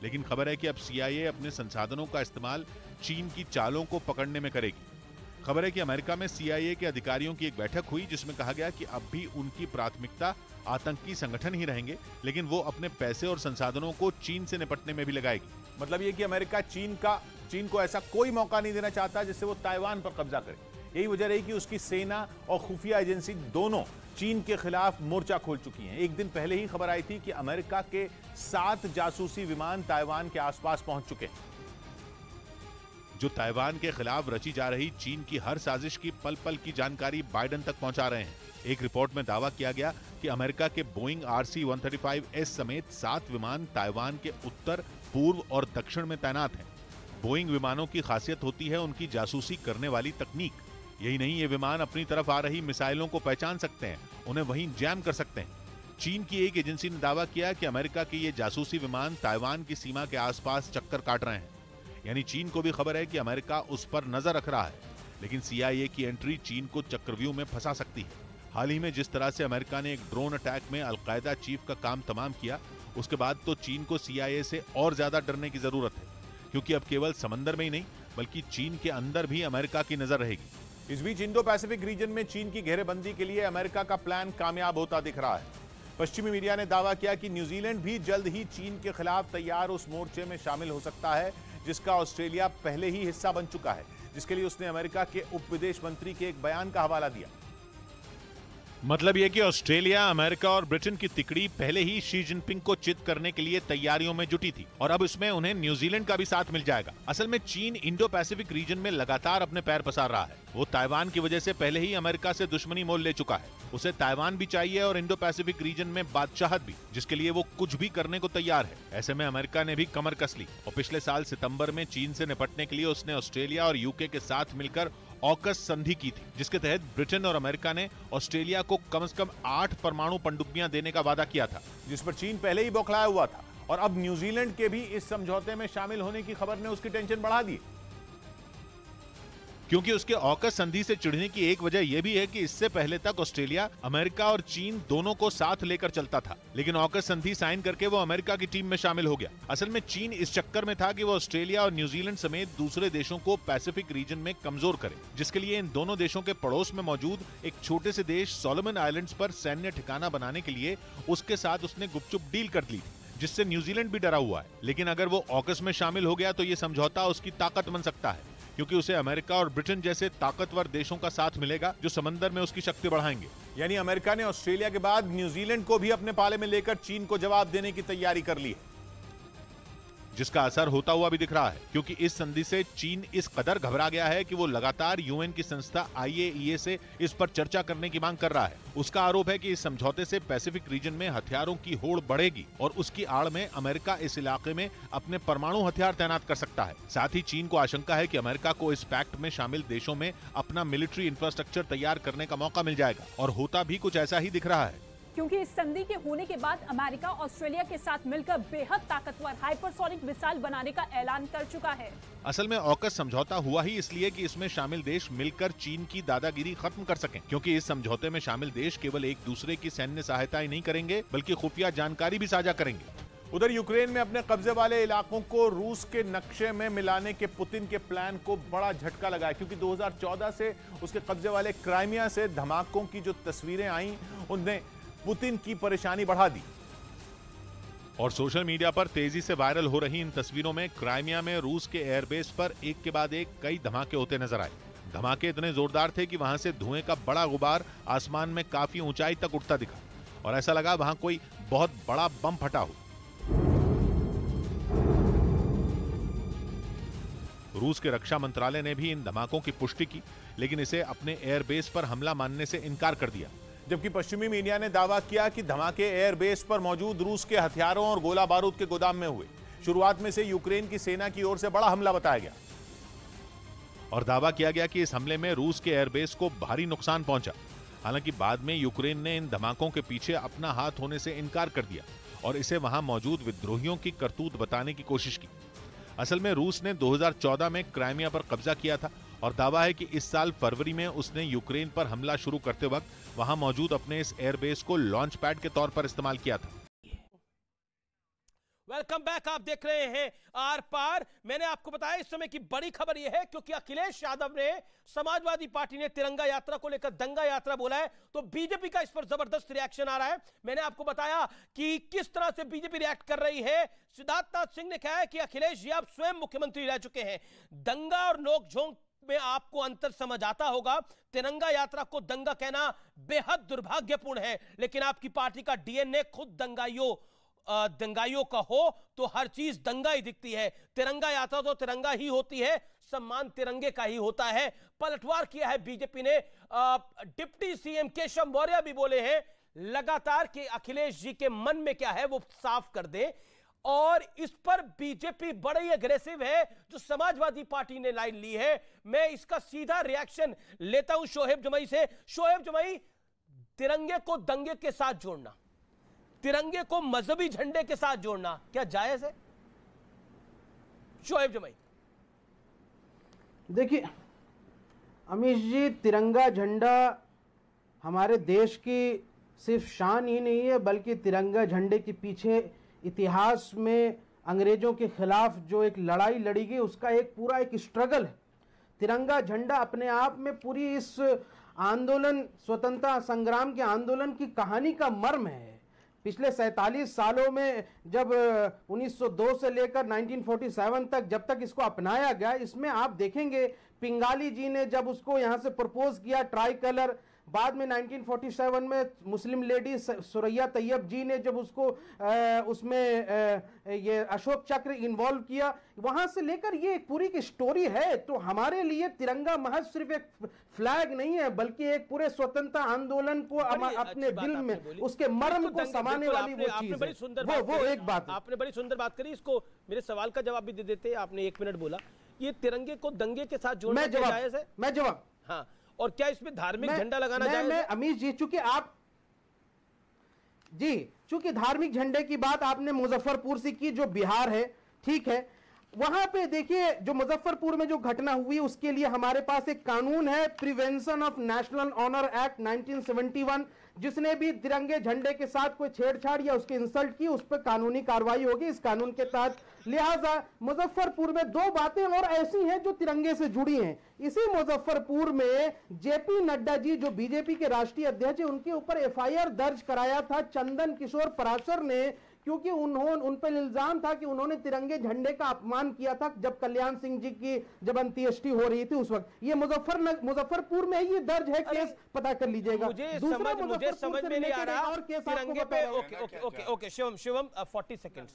लेकिन खबर है कि अब CIA अपने संसाधनों का इस्तेमाल चीन की चालों को पकड़ने में करेगी। खबर है कि अमेरिका में CIA के अधिकारियों की एक बैठक हुई, जिसमें कहा गया कि अब भी उनकी प्राथमिकता आतंकी संगठन ही रहेंगे, लेकिन वो अपने पैसे और संसाधनों को चीन से निपटने में भी लगाएगी। मतलब ये कि अमेरिका चीन को ऐसा कोई मौका नहीं देना चाहता जिससे वो ताइवान पर कब्जा करे। यही वजह रही कि उसकी सेना और खुफिया एजेंसी दोनों चीन के खिलाफ मोर्चा खोल चुकी हैं। एक दिन पहले ही खबर आई थी कि अमेरिका के 7 जासूसी विमान ताइवान के आसपास पहुंच चुके हैं। जो ताइवान के खिलाफ रची जा रही चीन की हर साजिश की पल पल की जानकारी बाइडेन तक पहुंचा रहे हैं। एक रिपोर्ट में दावा किया गया कि अमेरिका के बोइंग RC-135S समेत 7 विमान ताइवान के उत्तर, पूर्व और दक्षिण में तैनात हैं। बोइंग विमानों की खासियत होती है उनकी जासूसी करने वाली तकनीक। यही नहीं, ये विमान अपनी तरफ आ रही मिसाइलों को पहचान सकते हैं, उन्हें वहीं जैम कर सकते हैं। चीन की एक एजेंसी ने दावा किया कि अमेरिका के ये जासूसी विमान ताइवान की सीमा के आसपास चक्कर काट रहे हैं। यानी चीन को भी खबर है कि अमेरिका उस पर नजर रख रहा है, लेकिन CIA की एंट्री चीन को चक्रव्यूह में फंसा सकती है। हाल ही में जिस तरह से अमेरिका ने एक ड्रोन अटैक में अलकायदा चीफ का काम तमाम किया, उसके बाद तो चीन को CIA से और ज्यादा डरने की जरूरत है, क्योंकि अब केवल समंदर में ही नहीं बल्कि चीन के अंदर भी अमेरिका की नजर रहेगी। इस बीच इंडो पैसिफिक रीजन में चीन की घेरेबंदी के लिए अमेरिका का प्लान कामयाब होता दिख रहा है। पश्चिमी मीडिया ने दावा किया कि न्यूजीलैंड भी जल्द ही चीन के खिलाफ तैयार उस मोर्चे में शामिल हो सकता है जिसका ऑस्ट्रेलिया पहले ही हिस्सा बन चुका है, जिसके लिए उसने अमेरिका के उप विदेश मंत्री के एक बयान का हवाला दिया। मतलब ये कि ऑस्ट्रेलिया, अमेरिका और ब्रिटेन की तिकड़ी पहले ही शी जिनपिंग को चित करने के लिए तैयारियों में जुटी थी और अब इसमें उन्हें न्यूजीलैंड का भी साथ मिल जाएगा। असल में चीन इंडो पैसिफिक रीजन में लगातार अपने पैर पसार रहा है। वो ताइवान की वजह से पहले ही अमेरिका से दुश्मनी मोल ले चुका है। उसे ताइवान भी चाहिए और इंडो पैसिफिक रीजन में बादशाहत भी, जिसके लिए वो कुछ भी करने को तैयार है। ऐसे में अमेरिका ने भी कमर कस ली और पिछले साल सितंबर में चीन से निपटने के लिए उसने ऑस्ट्रेलिया और यूके के साथ मिलकर ऑकस संधि की थी, जिसके तहत ब्रिटेन और अमेरिका ने ऑस्ट्रेलिया को कम से कम 8 परमाणु पनडुब्बियां देने का वादा किया था, जिस पर चीन पहले ही बौखलाया हुआ था। और अब न्यूजीलैंड के भी इस समझौते में शामिल होने की खबर ने उसकी टेंशन बढ़ा दी, क्योंकि उसके ऑकस संधि से चिढ़ने की एक वजह यह भी है कि इससे पहले तक ऑस्ट्रेलिया, अमेरिका और चीन दोनों को साथ लेकर चलता था, लेकिन ऑकस संधि साइन करके वो अमेरिका की टीम में शामिल हो गया। असल में चीन इस चक्कर में था कि वो ऑस्ट्रेलिया और न्यूजीलैंड समेत दूसरे देशों को पैसिफिक रीजन में कमजोर करे, जिसके लिए इन दोनों देशों के पड़ोस में मौजूद एक छोटे से देश सोलोमन आइलैंड्स पर सैन्य ठिकाना बनाने के लिए उसके साथ उसने गुपचुप डील कर ली थी, जिससे न्यूजीलैंड भी डरा हुआ है। लेकिन अगर वो ऑकस में शामिल हो गया तो ये समझौता उसकी ताकत बन सकता है, क्योंकि उसे अमेरिका और ब्रिटेन जैसे ताकतवर देशों का साथ मिलेगा जो समंदर में उसकी शक्ति बढ़ाएंगे। यानी अमेरिका ने ऑस्ट्रेलिया के बाद न्यूजीलैंड को भी अपने पाले में लेकर चीन को जवाब देने की तैयारी कर ली है, जिसका असर होता हुआ भी दिख रहा है, क्योंकि इस संधि से चीन इस कदर घबरा गया है कि वो लगातार यूएन की संस्था IAEA से इस पर चर्चा करने की मांग कर रहा है। उसका आरोप है कि इस समझौते से पैसिफिक रीजन में हथियारों की होड़ बढ़ेगी और उसकी आड़ में अमेरिका इस इलाके में अपने परमाणु हथियार तैनात कर सकता है। साथ ही चीन को आशंका है कि अमेरिका को इस पैक्ट में शामिल देशों में अपना मिलिट्री इंफ्रास्ट्रक्चर तैयार करने का मौका मिल जाएगा, और होता भी कुछ ऐसा ही दिख रहा है, क्योंकि इस संधि के होने के बाद अमेरिका ऑस्ट्रेलिया के साथ मिलकर बेहद ताकतवर हाइपरसोनिक मिसाइल बनाने का ऐलान कर चुका है। असल में ऑकस समझौता हुआ ही इसलिए कि इसमें शामिल देश मिलकर चीन की दादागिरी खत्म कर सकें, क्योंकि इस समझौते में शामिल देश केवल एक दूसरे की सैन्य सहायता ही नहीं करेंगे बल्कि खुफिया जानकारी भी साझा करेंगे। उधर यूक्रेन में अपने कब्जे वाले इलाकों को रूस के नक्शे में मिलाने के पुतिन के प्लान को बड़ा झटका लगा है, क्योंकि 2014 से उसके कब्जे वाले क्राइमिया से धमाकों की जो तस्वीरें आई उनने पुतिन की परेशानी बढ़ा दी। और सोशल मीडिया पर तेजी से वायरल हो रही इन तस्वीरों में क्राइमिया में रूस के एयरबेस पर एक के बाद एक कई धमाके होते नजर आए। धमाके इतने जोरदार थे कि वहां से धुएं का बड़ा गुबार आसमान में काफी ऊंचाई तक उठता दिखा और ऐसा लगा वहां कोई बहुत बड़ा बम फटा हो। रूस के रक्षा मंत्रालय ने भी इन धमाकों की पुष्टि की, लेकिन इसे अपने एयरबेस पर हमला मानने से इनकार कर दिया, जबकि पश्चिमी मीडिया ने दावा किया कि धमाके एयरबेस पर मौजूद रूस के हथियारों और गोला बारूद के गोदाम में हुए। शुरुआत में से यूक्रेन की सेना की ओर से बड़ा हमला बताया गया और दावा किया गया कि इस हमले में रूस के एयरबेस को भारी नुकसान पहुंचा। हालांकि बाद में यूक्रेन ने इन धमाकों के पीछे अपना हाथ होने से इनकार कर दिया और इसे वहां मौजूद विद्रोहियों की करतूत बताने की कोशिश की। असल में रूस ने 2014 में क्राइमिया पर कब्जा किया था और दावा है कि इस साल फरवरी में उसने यूक्रेन पर हमला शुरू करते वक्त वहां मौजूद अपने इस एयरबेस को लॉन्च पैड के तौर पर इस्तेमाल किया था। वेलकम बैक, आप देख रहे हैं आर पार। मैंने आपको बताया इस समय की बड़ी खबर यह है क्योंकि अखिलेश यादव ने, समाजवादी पार्टी ने तिरंगा यात्रा को लेकर दंगा यात्रा बोला है, तो बीजेपी का इस पर जबरदस्त रिएक्शन आ रहा है। मैंने आपको बताया कि किस तरह से बीजेपी रिएक्ट कर रही है। सिद्धार्थनाथ सिंह ने कहा है कि अखिलेश जी आप स्वयं मुख्यमंत्री रह चुके हैं, दंगा और नोकझोंक में आपको अंतर समझ आता होगा। तिरंगा यात्रा को दंगा कहना बेहद दुर्भाग्यपूर्ण है, लेकिन आपकी पार्टी का डीएनए खुद दंगाइयों का हो तो हर चीज दंगा ही दिखती है। तिरंगा यात्रा तो तिरंगा ही होती है, सम्मान तिरंगे का ही होता है। पलटवार किया है बीजेपी ने। डिप्टी सीएम केशव मौर्य भी बोले हैं लगातार कि अखिलेश जी के मन में क्या है वो साफ कर दें, और इस पर बीजेपी बड़ा ही अग्रेसिव है जो समाजवादी पार्टी ने लाइन ली है। मैं इसका सीधा रिएक्शन लेता हूं शोएब जमई से। शोएब जमई, तिरंगे को दंगे के साथ जोड़ना, तिरंगे को मजहबी झंडे के साथ जोड़ना क्या जायज है? शोएब जमई। देखिए अमीश जी, तिरंगा झंडा हमारे देश की सिर्फ शान ही नहीं है, बल्कि तिरंगा झंडे के पीछे इतिहास में अंग्रेजों के खिलाफ जो एक लड़ाई लड़ी गई उसका एक पूरा एक स्ट्रगल है। तिरंगा झंडा अपने आप में पूरी इस आंदोलन, स्वतंत्रता संग्राम के आंदोलन की कहानी का मर्म है। पिछले 47 सालों में जब 1902 से लेकर 1947 तक जब तक इसको अपनाया गया, इसमें आप देखेंगे पिंगाली जी ने जब उसको यहाँ से प्रपोज किया ट्राई कलर, बाद में 1947 में मुस्लिम लेडी सुरैया तैयब जी ने जब उसको उसमें ये अशोक चक्र इन्वॉल्व किया, वहां से लेकर ये एक पूरी की स्टोरी है। तो हमारे लिए तिरंगा महज सिर्फ एक फ्लैग नहीं है, बल्कि एक पूरे स्वतंत्रता आंदोलन को अपने दिल में उसके मर्म को समाने वाली वो चीज है। वो एक बात आपने बड़ी सुंदर बात करी। इसको मेरे सवाल का जवाब भी दे देते। आपने 1 मिनट बोला, ये तिरंगे को दंगे के साथ जोड़ना जायज है? मैं जवाब, हाँ, और क्या इसमें धार्मिक झंडा लगाना जायज है? अमीश जी, चूंकि धार्मिक झंडे की बात आपने मुजफ्फरपुर से की, जो बिहार है, ठीक है, वहां पे देखिए जो मुजफ्फरपुर में जो घटना हुई उसके लिए हमारे पास एक कानून है, prevention of national honour act 1971, जिसने भी तिरंगे झंडे के साथ कोई छेड़छाड़ या उसके इंसल्ट की, उस पर कानूनी कार्रवाई होगी इस कानून के तहत। लिहाजा मुजफ्फरपुर में 2 बातें और ऐसी हैं जो तिरंगे से जुड़ी हैं। इसी मुजफ्फरपुर में जेपी नड्डा जी जो बीजेपी के राष्ट्रीय अध्यक्ष हैं, उनके ऊपर FIR दर्ज कराया था चंदन किशोर पराशर ने, क्योंकि उन पर इल्जाम था कि उन्होंने तिरंगे झंडे का अपमान किया था जब कल्याण सिंह जी की जब अंत्येष्टि हो रही थी उस वक्त। ये मुजफ्फरपुर में ही ये दर्ज है, केस पता कर लीजिएगा। मुझे समझ में नहीं आ रहा तिरंगे पे। ओके शिवम 40 सेकंड्स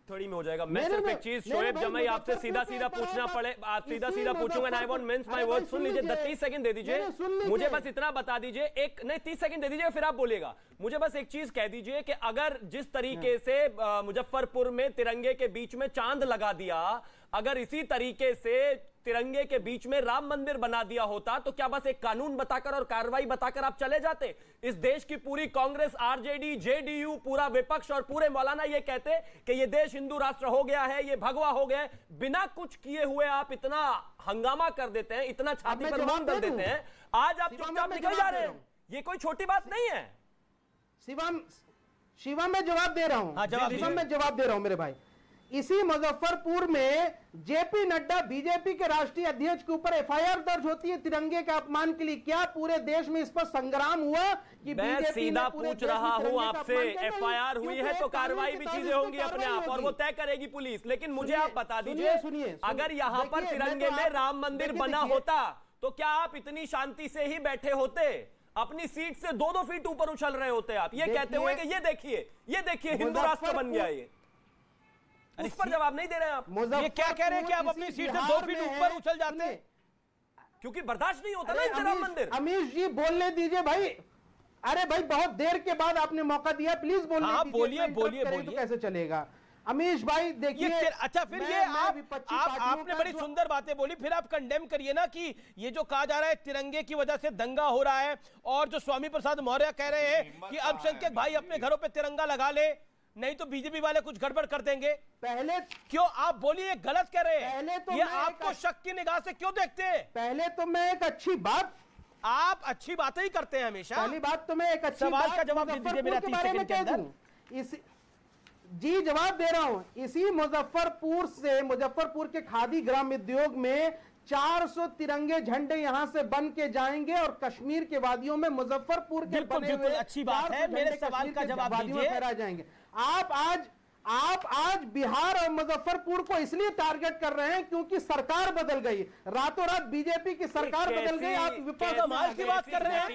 थोड़ी में हो जाएगा। मैं सिर्फ एक चीज शोएब जमाई आपसे सीधा पूछना पड़े, आप सीधा पूछूंगा। I want means my word. सुन लीजिए, 30 सेकंड दे दीजिए मुझे, बस इतना बता दीजिए, एक नहीं 30 सेकंड दे दीजिए, फिर आप बोलिएगा। मुझे बस एक चीज कह दीजिए कि अगर जिस तरीके से मुजफ्फरपुर में तिरंगे के बीच में चांद लगा दिया, अगर इसी तरीके से तिरंगे के बीच में राम मंदिर बना दिया होता, तो क्या बस एक कानून बताकर और कार्रवाई बताकर आप चले जाते? इस देश की पूरी कांग्रेस, RJD, JDU, पूरा विपक्ष और पूरे मौलाना ये कहते कि ये देश हिंदू राष्ट्र हो गया है, ये भगवा हो गया है। बिना कुछ किए हुए आप इतना हंगामा कर देते हैं, इतना छाती पर मार कर देते हैं। आज आप चुपचाप निकल जा रहे हैं। ये कोई छोटी बात नहीं है। शिवम मैं जवाब दे रहा हूं। शिवम मैं जवाब दे रहा हूं मेरे भाई। इसी मुजफ्फरपुर में जेपी नड्डा बीजेपी के राष्ट्रीय अध्यक्ष के ऊपर FIR दर्ज होती है तिरंगे के अपमान के लिए। क्या पूरे देश में इस पर संग्राम हुआ कि मैं सीधा पूछ रहा हूं आपसे, FIR हुई है तो कार्रवाई भी चीजें होंगी अपने आप, और वो तय करेगी पुलिस। लेकिन मुझे आप बता दीजिए, अगर यहां पर तिरंगे में राम मंदिर बना होता तो क्या आप इतनी शांति से ही बैठे होते? अपनी सीट से 2-2 फीट ऊपर उछल रहे होते आप, ये कहते हुए कि ये देखिए हिंदू राष्ट्र बन गया। ये उस पर जवाब नहीं दे रहे हैं आप। ये क्या कह रहे हैं कि आप अपनी सीट से 2 फीट ऊपर उछल जाते हैं? क्योंकि बर्दाश्त नहीं होता ना राम मंदिर। अमीश जी बोलने दीजिए भाई। अरे भाई बहुत देर के बाद आपने मौका दिया, प्लीज बोलने दीजिए। बोलिए तो कैसे चलेगा अमीश भाई? देखिए अच्छा, फिर ये आपने बड़ी सुंदर बातें बोली, फिर आप कंडेम करिए ना कि ये जो कहा जा रहा है तिरंगे की वजह से दंगा हो रहा है, और जो स्वामी प्रसाद मौर्य कह रहे हैं कि अल्पसंख्यक भाई अपने घरों पे तिरंगा लगा ले, नहीं तो बीजेपी वाले कुछ गड़बड़ कर देंगे। पहले क्यों आप बोलिए, गलत कह रहे हैं? पहले तो ये आपको शक की निगाह से क्यों देखते हैं? पहले तो मैं एक अच्छी बात, आप अच्छी बातें ही करते हैं हमेशा। पहली बात तो मैं एक अच्छी सवाल का जवाब दे दीजिए मेरा 30 सेकंड के अंदर। जी जवाब दे रहा हूं। इसी मुजफ्फरपुर के खादी ग्राम उद्योग में 400 तिरंगे झंडे यहां से बन के जाएंगे और कश्मीर के वादियों में मुजफ्फरपुर के बने हुए अच्छी बात है। मेरे सवाल का जवाब दीजिए। फहरा जाएंगे। आप आज बिहार और मुजफ्फरपुर को इसलिए टारगेट कर रहे हैं क्योंकि सरकार बदल गई, रातों रात बीजेपी की सरकार बदल गई। आप विपक्ष समाज की बात कर रहे हैं।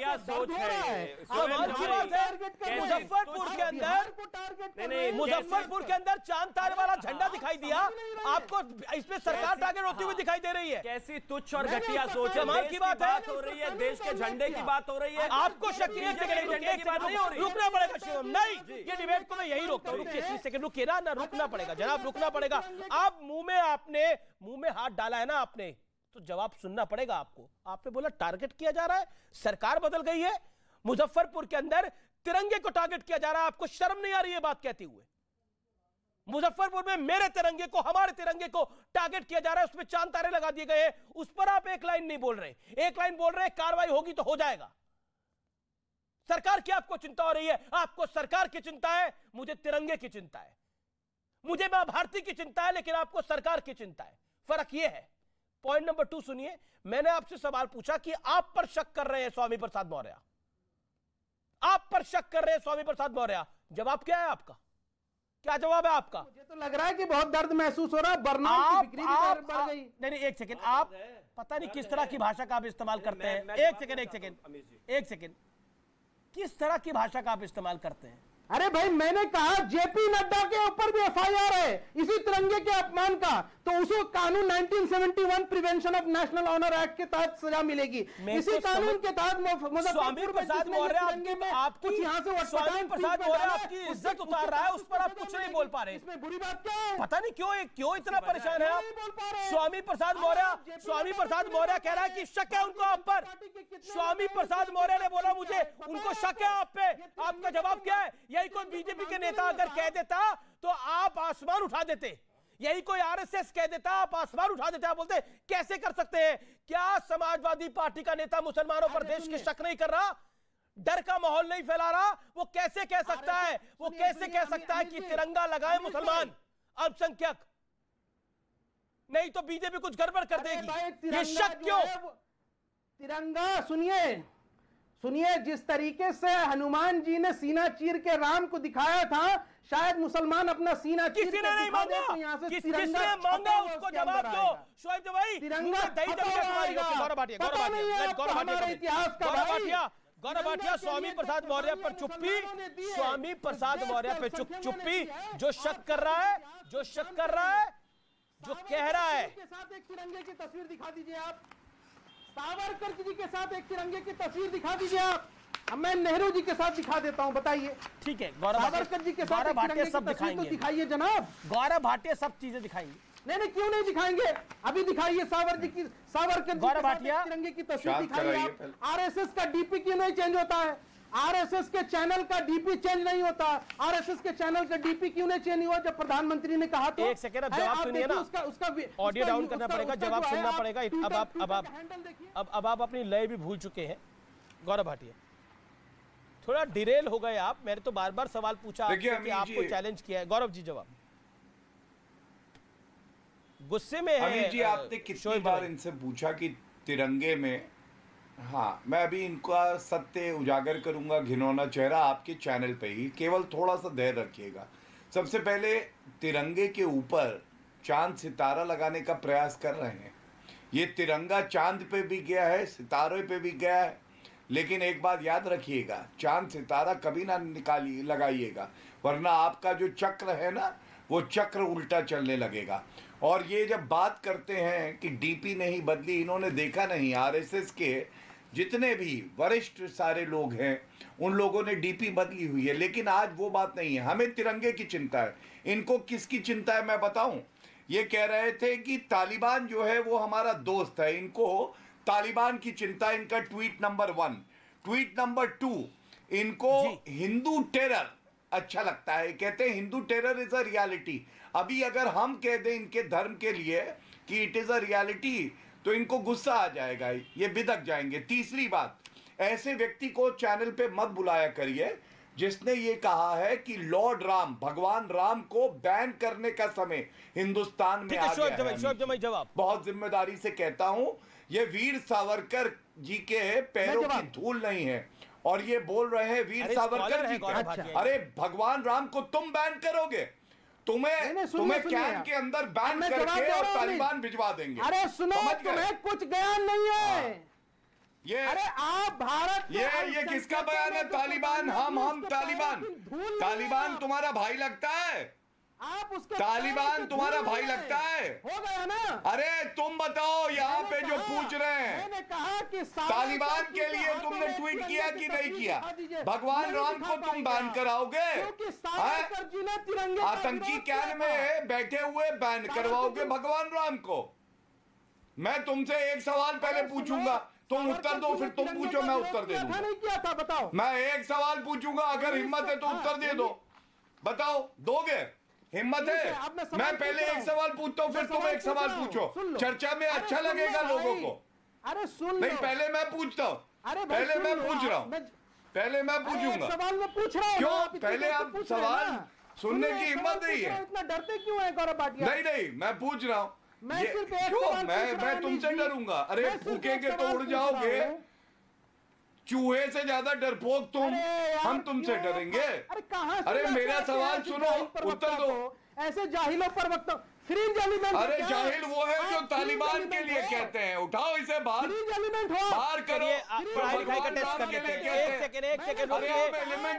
मुजफ्फरपुर के अंदर चांद तारे वाला झंडा दिखाई दिया आपको, इस पे सरकार टारगेट होती हुई दिखाई दे रही है। कैसी तुच्छ और घटिया सोच है। समाज की बात हो रही है, देश के झंडे की बात हो रही है। आपको शक नहीं है, रुकना पड़ेगा शिवम। नहीं, ये डिबेट को मैं यही रोकता हूँ। रुकिए 30 सेकंड रुकिए ना, रुकना पड़ेगा जनाब, रुकना पड़ेगा। आप मुंह में हाथ डाला है ना आपने, तो जवाब सुनना पड़ेगा आपको। आपने बोला टारगेट किया जा रहा है, सरकार बदल गई है, मुजफ्फरपुर के अंदर तिरंगे को टारगेट किया जा रहा है। आपको शर्म नहीं आ रही है बात कहते हुए? मुजफ्फरपुर में मेरे तिरंगे को, हमारे तिरंगे को टारगेट किया जा रहा है, उसमें चांद तारे लगा दिए गए, उस पर आप एक लाइन नहीं बोल रहे। एक लाइन बोल रहे कार्रवाई होगी तो हो जाएगा। सरकार की आपको चिंता हो रही है, आपको सरकार की चिंता है, मुझे तिरंगे की चिंता है, मुझे मां भारती की चिंता है, लेकिन आपको सरकार की चिंता है। फर्क यह है। पॉइंट नंबर 2 सुनिए। मैंने आपसे सवाल पूछा कि आप पर शक कर रहे हैं स्वामी प्रसाद मौर्य, आप पर शक कर रहे हैं स्वामी प्रसाद मौर्य। जवाब क्या है आपका? क्या जवाब है आपका? मुझे तो लग रहा है कि बहुत दर्द महसूस हो रहा है, बर्नआउट की बिक्री भी बढ़ गई। नहीं एक सेकंड, आप पता नहीं किस तरह की भाषा का आप इस्तेमाल करते हैं। एक सेकंड किस तरह की भाषा का आप इस्तेमाल करते हैं? अरे भाई मैंने कहा जेपी नड्डा के ऊपर भी एफआईआर है इसी तिरंगे के अपमान का, तो उसको कानून 1971 prevention of national honour act के तहत सजा मिलेगी। इसी कानून के तहत स्वामी प्रसाद मौर्य आपकी आपकी इज्जत उतार रहा है, उस पर आप कुछ नहीं बोल पा रहे। इसमें बुरी बात क्या है? पता नहीं क्यों इतना परेशान है आप। स्वामी प्रसाद मौर्य कह रहा है कि शक है उनको आप पर। स्वामी प्रसाद मौर्य ने बोला मुझे उनको शक है आप पे। आपका जवाब क्या है? यही कोई बीजेपी के नेता अगर कह देता तो आप आसमान उठा देते। यही कोई आरएसएस कह देता आप आसमान उठा देते। आप बोलते कैसे कर सकते हैं? क्या समाजवादी पार्टी का नेता मुसलमानों पर देश के शक नहीं कर रहा, डर का माहौल नहीं फैला रहा? वो कैसे कह सकता है? वो कैसे कह सकता है कि तिरंगा लगाए मुसलमान अल्पसंख्यक? नहीं तो बीजेपी कुछ गड़बड़ कर देगी। ये शक क्यों? तिरंगा सुनिए जिस तरीके से हनुमान जी ने सीना चीर के राम को दिखाया था, शायद मुसलमान अपना सीना चीर के नहीं मांगा। किसने मांगा? उसको जवाब दो शोएब भाई। तिरंगा गौरव भाटिया स्वामी प्रसाद मौर्य पर चुप्पी। स्वामी प्रसाद मौर्य पे चुप्पी। जो शक कर रहा है, जो कह रहा है के साथ एक तिरंगे की तस्वीर दिखा दीजिए आप। सावरकर जी के साथ एक तिरंगे की तस्वीर दिखा दीजिए आप। अब मैं नेहरू जी के साथ दिखा देता हूं, बताइए। ठीक है, सावरकर जी के साथ गौरव भाटिया सब दिखाएंगे। तो दिखाइए जनाब। गौरव भाटिया सब चीजें दिखाएंगे। नहीं क्यों नहीं दिखाएंगे? अभी दिखाइए सावरकर जी के साथ तिरंगे की तस्वीर दिखाइए आप। आरएसएस का डीपी क्यों नहीं चेंज होता है? आरएसएस के चैनल का डीपी चेंज नहीं होता। आरएसएस के चैनल का डीपी क्यों नहीं चेंज हुआ जब प्रधानमंत्री ने कहा? तो एक सेकंड, अब जवाब सुनिए ना। उसका ऑडियो डाउन करना पड़ेगा, जवाब सुनना पड़ेगा। अब आप अपनी लय भी भूल चुके हैं गौरव भाटिया। थोड़ा डिरेल हो गए आप। मैंने तो बार बार सवाल पूछा कि आपको चैलेंज किया है। गौरव जी जवाब। गुस्से में है जी। आपने कितनी बार इनसे पूछा कि तिरंगे में, हाँ मैं अभी इनका सत्य उजागर करूंगा, घिनौना चेहरा आपके चैनल पे ही। केवल थोड़ा सा धैर्य रखिएगा। सबसे पहले तिरंगे के ऊपर चांद सितारा लगाने का प्रयास कर रहे हैं। ये तिरंगा चांद पे भी गया है, सितारे पे भी गया है, लेकिन एक बात याद रखिएगा, चांद सितारा कभी ना लगाइएगा, वरना आपका जो चक्र है ना, वो चक्र उल्टा चलने लगेगा। और ये जब बात करते हैं कि डीपी नहीं बदली, इन्होंने देखा नहीं आरएसएस के जितने भी वरिष्ठ सारे लोग हैं उन लोगों ने डीपी बदली हुई है, लेकिन आज वो बात नहीं है। हमें तिरंगे की चिंता है। इनको किसकी चिंता है मैं बताऊं? ये कह रहे थे कि तालिबान जो है वो हमारा दोस्त है, इनको तालिबान की चिंता। इनका ट्वीट नंबर 1। ट्वीट नंबर 2, इनको हिंदू टेरर अच्छा लगता है। कहते हैं Hindu terror is a reality. अभी अगर हम कह दें इनके धर्म के लिए कि इट इज अ रियलिटी तो इनको गुस्सा आ जाएगा, ये बिदक जाएंगे। तीसरी बात, ऐसे व्यक्ति को चैनल पे मत बुलाया करिए जिसने ये कहा है कि लॉर्ड राम, भगवान राम को बैन करने का समय हिंदुस्तान में आ गया है। जवाब बहुत जिम्मेदारी से कहता हूं, ये वीर सावरकर जी के पैरों की धूल नहीं है और ये बोल रहे हैं वीर सावरकर जी। अरे भगवान राम को तुम बैन करोगे? तुम्हें कैंप के अंदर बैन करके और तालिबान भिजवा देंगे। अरे सुनो, तुम्हें कुछ ज्ञान नहीं है। ये अरे आप भारत ये किसका बयान है? तालिबान, हम तालिबान। तालिबान तुम्हारा भाई लगता है? आप उसके तालिबान तुम्हारा भाई लगता है? हो गया ना। अरे तुम बताओ यहाँ पे जो पूछ रहे हैं, मैंने कहा कि तालिबान के लिए तुमने ट्वीट किया कि नहीं किया? भगवान राम को तुम बैन कराओगे? आतंकी कैंप में बैठे हुए बैन करवाओगे भगवान राम को? मैं तुमसे एक सवाल पहले पूछूंगा, तुम उत्तर दो, फिर तुम पूछो, मैं उत्तर दे दूंगा। नहीं किया था, बताओ। मैं एक सवाल पूछूंगा, अगर हिम्मत है तो उत्तर दे दो। बताओ, दोगे? हिम्मत है? मैं पहले एक सवाल पूछता हूँ, फिर तुम एक सवाल पूछो। चर्चा में अच्छा लगेगा लोगों को। अरे सुन, नहीं पहले मैं पूछता हूँ, पहले मैं पूछ रहा हूँ, पहले मैं पूछूंगा। सवाल में पूछ रहा हूँ। क्यों? पहले आप सवाल सुनने की हिम्मत नहीं है। इतना डरते क्यों है गौरव भाटिया? नहीं, मैं पूछ रहा हूँ। क्यों? मैं तुमसे डरूंगा? अरे फूकेंगे तो उड़ जाओगे। चूहे से ज्यादा डरपोक तुम, हम तुमसे डरेंगे? अरे कहां? अरे मेरा सवाल सुनो, उत्तर दो। ऐसे जाहिलों पर वक्त फ्रिंज एलिमेंट। अरे जाहिल वो है जो तालिबान के लिए कहते हैं, उठाओ इसे बाहर, बाहर करो। पढ़ाई लिखाई का टेस्ट कर लेते हैं। एक सेकंड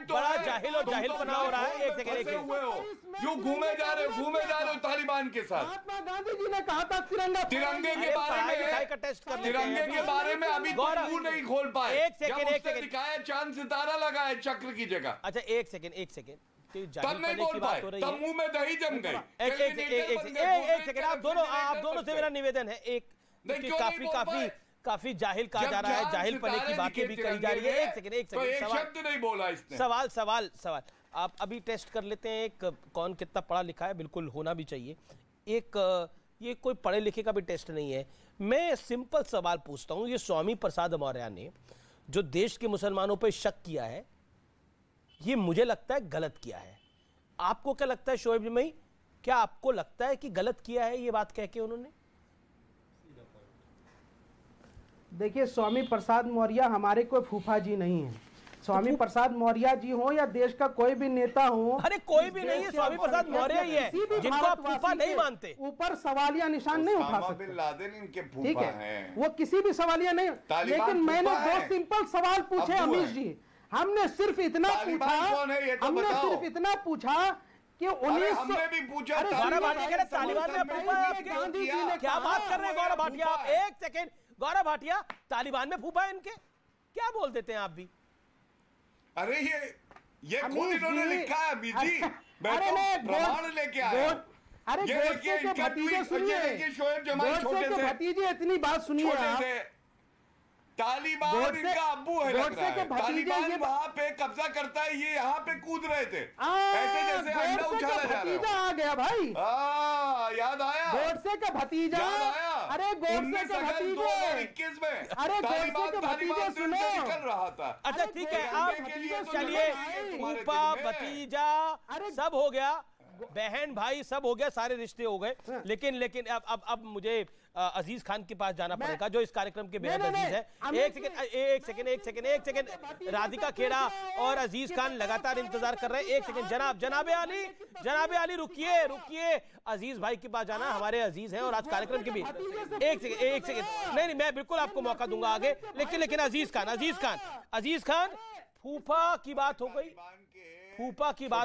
बड़ा जाहिल और जाहिल बना हो रहा है। एक सेकंड क्यों घूमे जा रहे हो तालिबान के साथ? महात्मा गांधी जी ने कहा था तिरंगे के बारे में अभी मुंह नहीं खोल पाए। एक सेकंड दिखाया चांद सितारा लगा है चक्र की जगह। अच्छा एक सेकंड तब नहीं बोल पाए, तब मुंह में दही जम गई। एक सेकंड आप दोनों से मेरा निवेदन है। एक काफी जाहिल कहा जा रहा है, जाहिल पने की बातें भी कही जा रही है। एक सेकंड शब्द नहीं बोला इसने। सवाल आप अभी टेस्ट कर लेते हैं एक कौन कितना पढ़ा लिखा है, बिल्कुल होना भी चाहिए। एक ये कोई पढ़े लिखे का भी टेस्ट नहीं है। मैं सिंपल सवाल पूछता हूं, ये स्वामी प्रसाद मौर्य ने जो देश के मुसलमानों पर शक किया है, ये मुझे लगता है गलत किया है। आपको क्या लगता है शोएब जमई, क्या आपको लगता है कि गलत किया है ये बात कह के उन्होंने? देखिए, स्वामी प्रसाद मौर्य हमारे कोई फूफा जी नहीं है। स्वामी प्रसाद मौर्य जी हो या देश का कोई भी नेता हो, अरे कोई भी नहीं है, स्वामी प्रसाद मौर्य ही है जिनको आप फूफा नहीं मानते। ऊपर सवालिया निशान नहीं उठा सकते। बिन लादेन इनके फूफा ठीक है, वो किसी भी सवालिया नहीं। लेकिन मैंने दो सिंपल सवाल पूछे अमीश जी। हमने सिर्फ इतना पूछा कि 1900 भी पूछा गौरव भाटिया तालिबान में फूफा है आपके? क्या बात कर रहे हैं गौरव भाटिया आप? एक सेकंड गौरव भाटिया, तालिबान में फूफा है इनके? क्या बोल देते हैं आप भी? अरे ये खुद इन्होंने लिखा है अभी जी, मैं तो प्रमाण लेके आया। अरे गोडसे के भतीजे सुनिए, शोएब जमाल छोटे से भतीजे इतनी बात सुनिए आप। तालिबान इनका अब्बू है, लग रहा है। तालिबान वहां पे कब्जा करता है, ये यहाँ पे कूद रहे थे ऐसे जैसे अंडा उछाला जा रहा है। आ गया भाई, याद आया गोडसे का भतीजा। अरे गोडसे के भतीजे 2021 में अरे गोडसे के भतीजे सुनो कर रहा था। अच्छा ठीक है, आप चलिए फूफा भतीजा सब हो गया, बहन भाई सब हो गया, सारे रिश्ते हो गए। लेकिन अब मुझे अजीज खान के पास जाना पड़ेगा जो इस कार्यक्रम के बेहद अजीज है। एक सेकंड राधिका खेड़ा और अजीज खान लगातार इंतजार कर रहे हैं। एक सेकंड जनाब आली रुकिए, अजीज भाई के पास जाना, हमारे अजीज हैं और आज कार्यक्रम के भी। एक सेकंड नहीं, मैं बिल्कुल आपको मौका दूंगा आगे। लेकिन अजीज खान फूफा की बात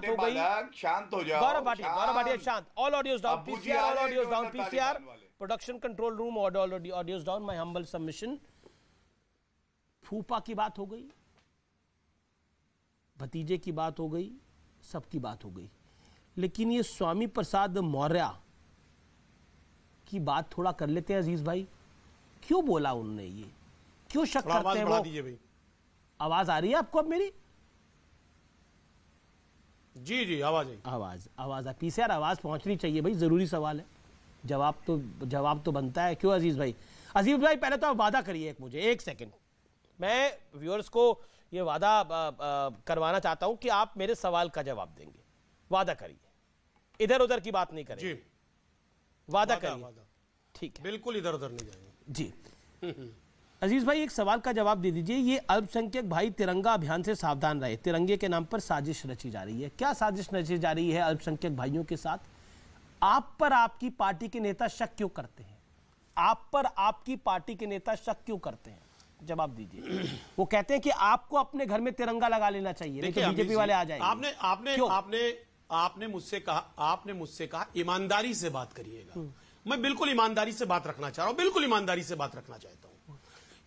हो गई, शांत हो जाओ। गौरव भाटिया शांत। All audios down, PCR production control room, audios down. My humble submission. फूफा की बात हो गई, भतीजे की बात हो गई, सबकी बात हो गई, लेकिन ये स्वामी प्रसाद मौर्य की बात थोड़ा कर लेते हैं अजीज भाई। क्यों बोला उन्होंने ये, क्यों शक करते हैं वो? आवाज आ रही है आपको अब मेरी? जी आवाज पीसीआर आवाज पहुंचनी चाहिए भाई, जरूरी सवाल है, जवाब तो बनता है। क्यों अजीज भाई? पहले तो आप वादा करिए मुझे। एक सेकंड, मैं व्यूअर्स को ये वादा करवाना चाहता हूं कि आप मेरे सवाल का जवाब देंगे। वादा करिए, इधर उधर की बात नहीं करेंगे। वादा करिए, ठीक है? बिल्कुल इधर उधर नहीं जाएंगे जी। अजीज भाई एक सवाल का जवाब दे दीजिए। ये अल्पसंख्यक भाई तिरंगा अभियान से सावधान रहे, तिरंगे के नाम पर साजिश रची जा रही है। क्या साजिश रची जा रही है अल्पसंख्यक भाइयों के साथ? आप पर आपकी पार्टी के नेता शक क्यों करते हैं? आप पर आपकी पार्टी के नेता शक क्यों करते हैं? जवाब दीजिए। वो कहते हैं कि आपको अपने घर में तिरंगा लगा लेना चाहिए, नहीं तो बीजेपी वाले आ जाएंगे। आपने मुझसे कहा ईमानदारी से बात करिएगा। मैं बिल्कुल ईमानदारी से बात रखना चाह रहा हूं, बिल्कुल ईमानदारी से बात रखना चाहता हूं।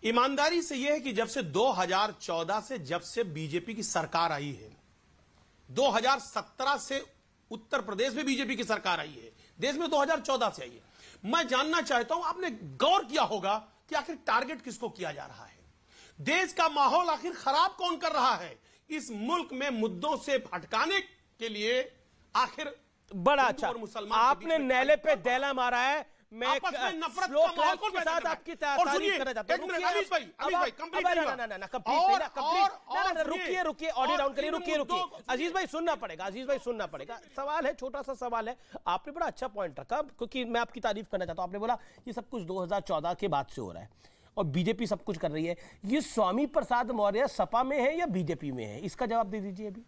ईमानदारी से यह है कि जब से 2014 से जब से बीजेपी की सरकार आई है, 2017 से उत्तर प्रदेश में बीजेपी की सरकार आई है, देश में 2014 से आई है। मैं जानना चाहता हूं, आपने गौर किया होगा कि आखिर टारगेट किसको किया जा रहा है? देश का माहौल आखिर खराब कौन कर रहा है? इस मुल्क में मुद्दों से भटकाने के लिए आखिर बड़ा अच्छा आपने नैले पे दैला मारा है। मैं नफरत के साथ आपकी तारीफ करना चाहता हूं। रुकिए, ऑडियो डाउन करिए, रुकिए। अजीज भाई सुनना पड़ेगा। सवाल है, छोटा सा सवाल है। आपने बड़ा अच्छा पॉइंट रखा, क्योंकि मैं आपकी तारीफ करना चाहता हूं। आपने बोला ये सब कुछ 2014 के बाद से हो रहा है और बीजेपी सब कुछ कर रही है। ये स्वामी प्रसाद मौर्य सपा में है या बीजेपी में है? इसका जवाब दे दीजिए अभी।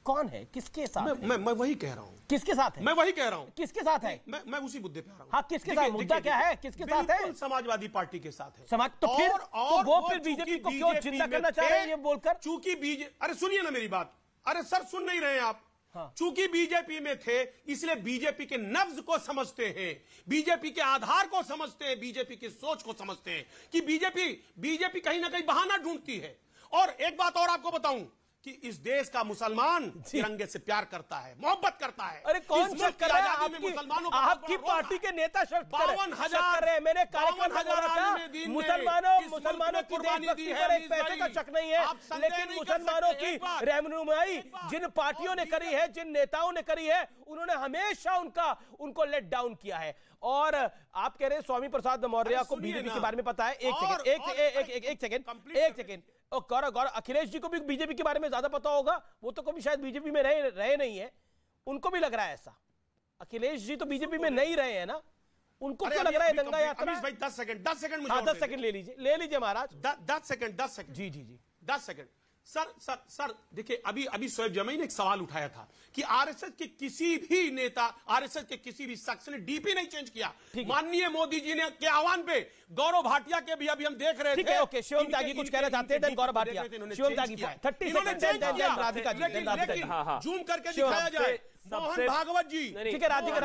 कौन है, किसके साथ है? मैं वही कह रहा हूँ, किसके साथ है? मैं वही कह रहा हूँ, किसके साथ है? मैं उसी मुद्दे पे आ रहा हूँ। हाँ, किसके साथ? मुद्दा क्या है, किसके साथ है? समाजवादी पार्टी के साथ है। समाज तो फिर वो फिर बीजेपी को क्यों जिंदा करना चाह रहे हैं ये बोलकर? चूंकि अरे सुनिए ना मेरी बात, अरे सर सुन नहीं रहे आप? चूंकि बीजेपी में थे इसलिए बीजेपी के नब्ज को समझते हैं, बीजेपी के आधार को समझते हैं, बीजेपी की सोच को समझते हैं कि बीजेपी कहीं ना कहीं बहाना ढूंढती है। और एक बात और आपको बताऊं कि इस देश का मुसलमान तिरंगे से प्यार करता है, मोहब्बत करता है। अरे कौन शक कर रहा है? आपकी पार्टी के नेता शक कर रहे हैं। मैंने कार्यक्रम में बोला था मुसलमानों की देशभक्ति पर एक पैसे का शक नहीं है, लेकिन मुसलमानों की रहनुमाई जिन पार्टियों ने करी है, जिन नेताओं ने करी है, उन्होंने हमेशा उनको लेट डाउन किया है। और आप कह रहे हैं स्वामी प्रसाद मौर्य को बीजेपी के बारे में पता है। एक सेकेंड गौरव अखिलेश जी को भी बीजेपी के बारे में ज्यादा पता होगा, वो तो कभी शायद बीजेपी में रहे नहीं है, उनको भी लग रहा है ऐसा। अखिलेश जी तो बीजेपी में नहीं रहे हैं ना, उनको क्यों लग रहा है दंगा यात्रा? भाई 10 सेकंड मुझे 10 सेकंड ले लीजिए महाराज। 10 सेकंड जी 10 सेकंड। सर देखिए, अभी शोएब जमाई ने एक सवाल उठाया था कि आरएसएस के किसी भी नेता, आरएसएस के किसी भी शख्स ने डीपी नहीं चेंज किया। माननीय मोदी जी ने के आह्वान पे गौरव भाटिया के भी अभी हम देख रहे थे। ओके, शिवम त्यागी कुछ कहना चाहते हैं? गौरव भाटिया, शिवम त्यागी 30 सेकंड, राधिका जी जूम करके दिखाया जाए। मोहन भागवत जी, ठीक है, राधिका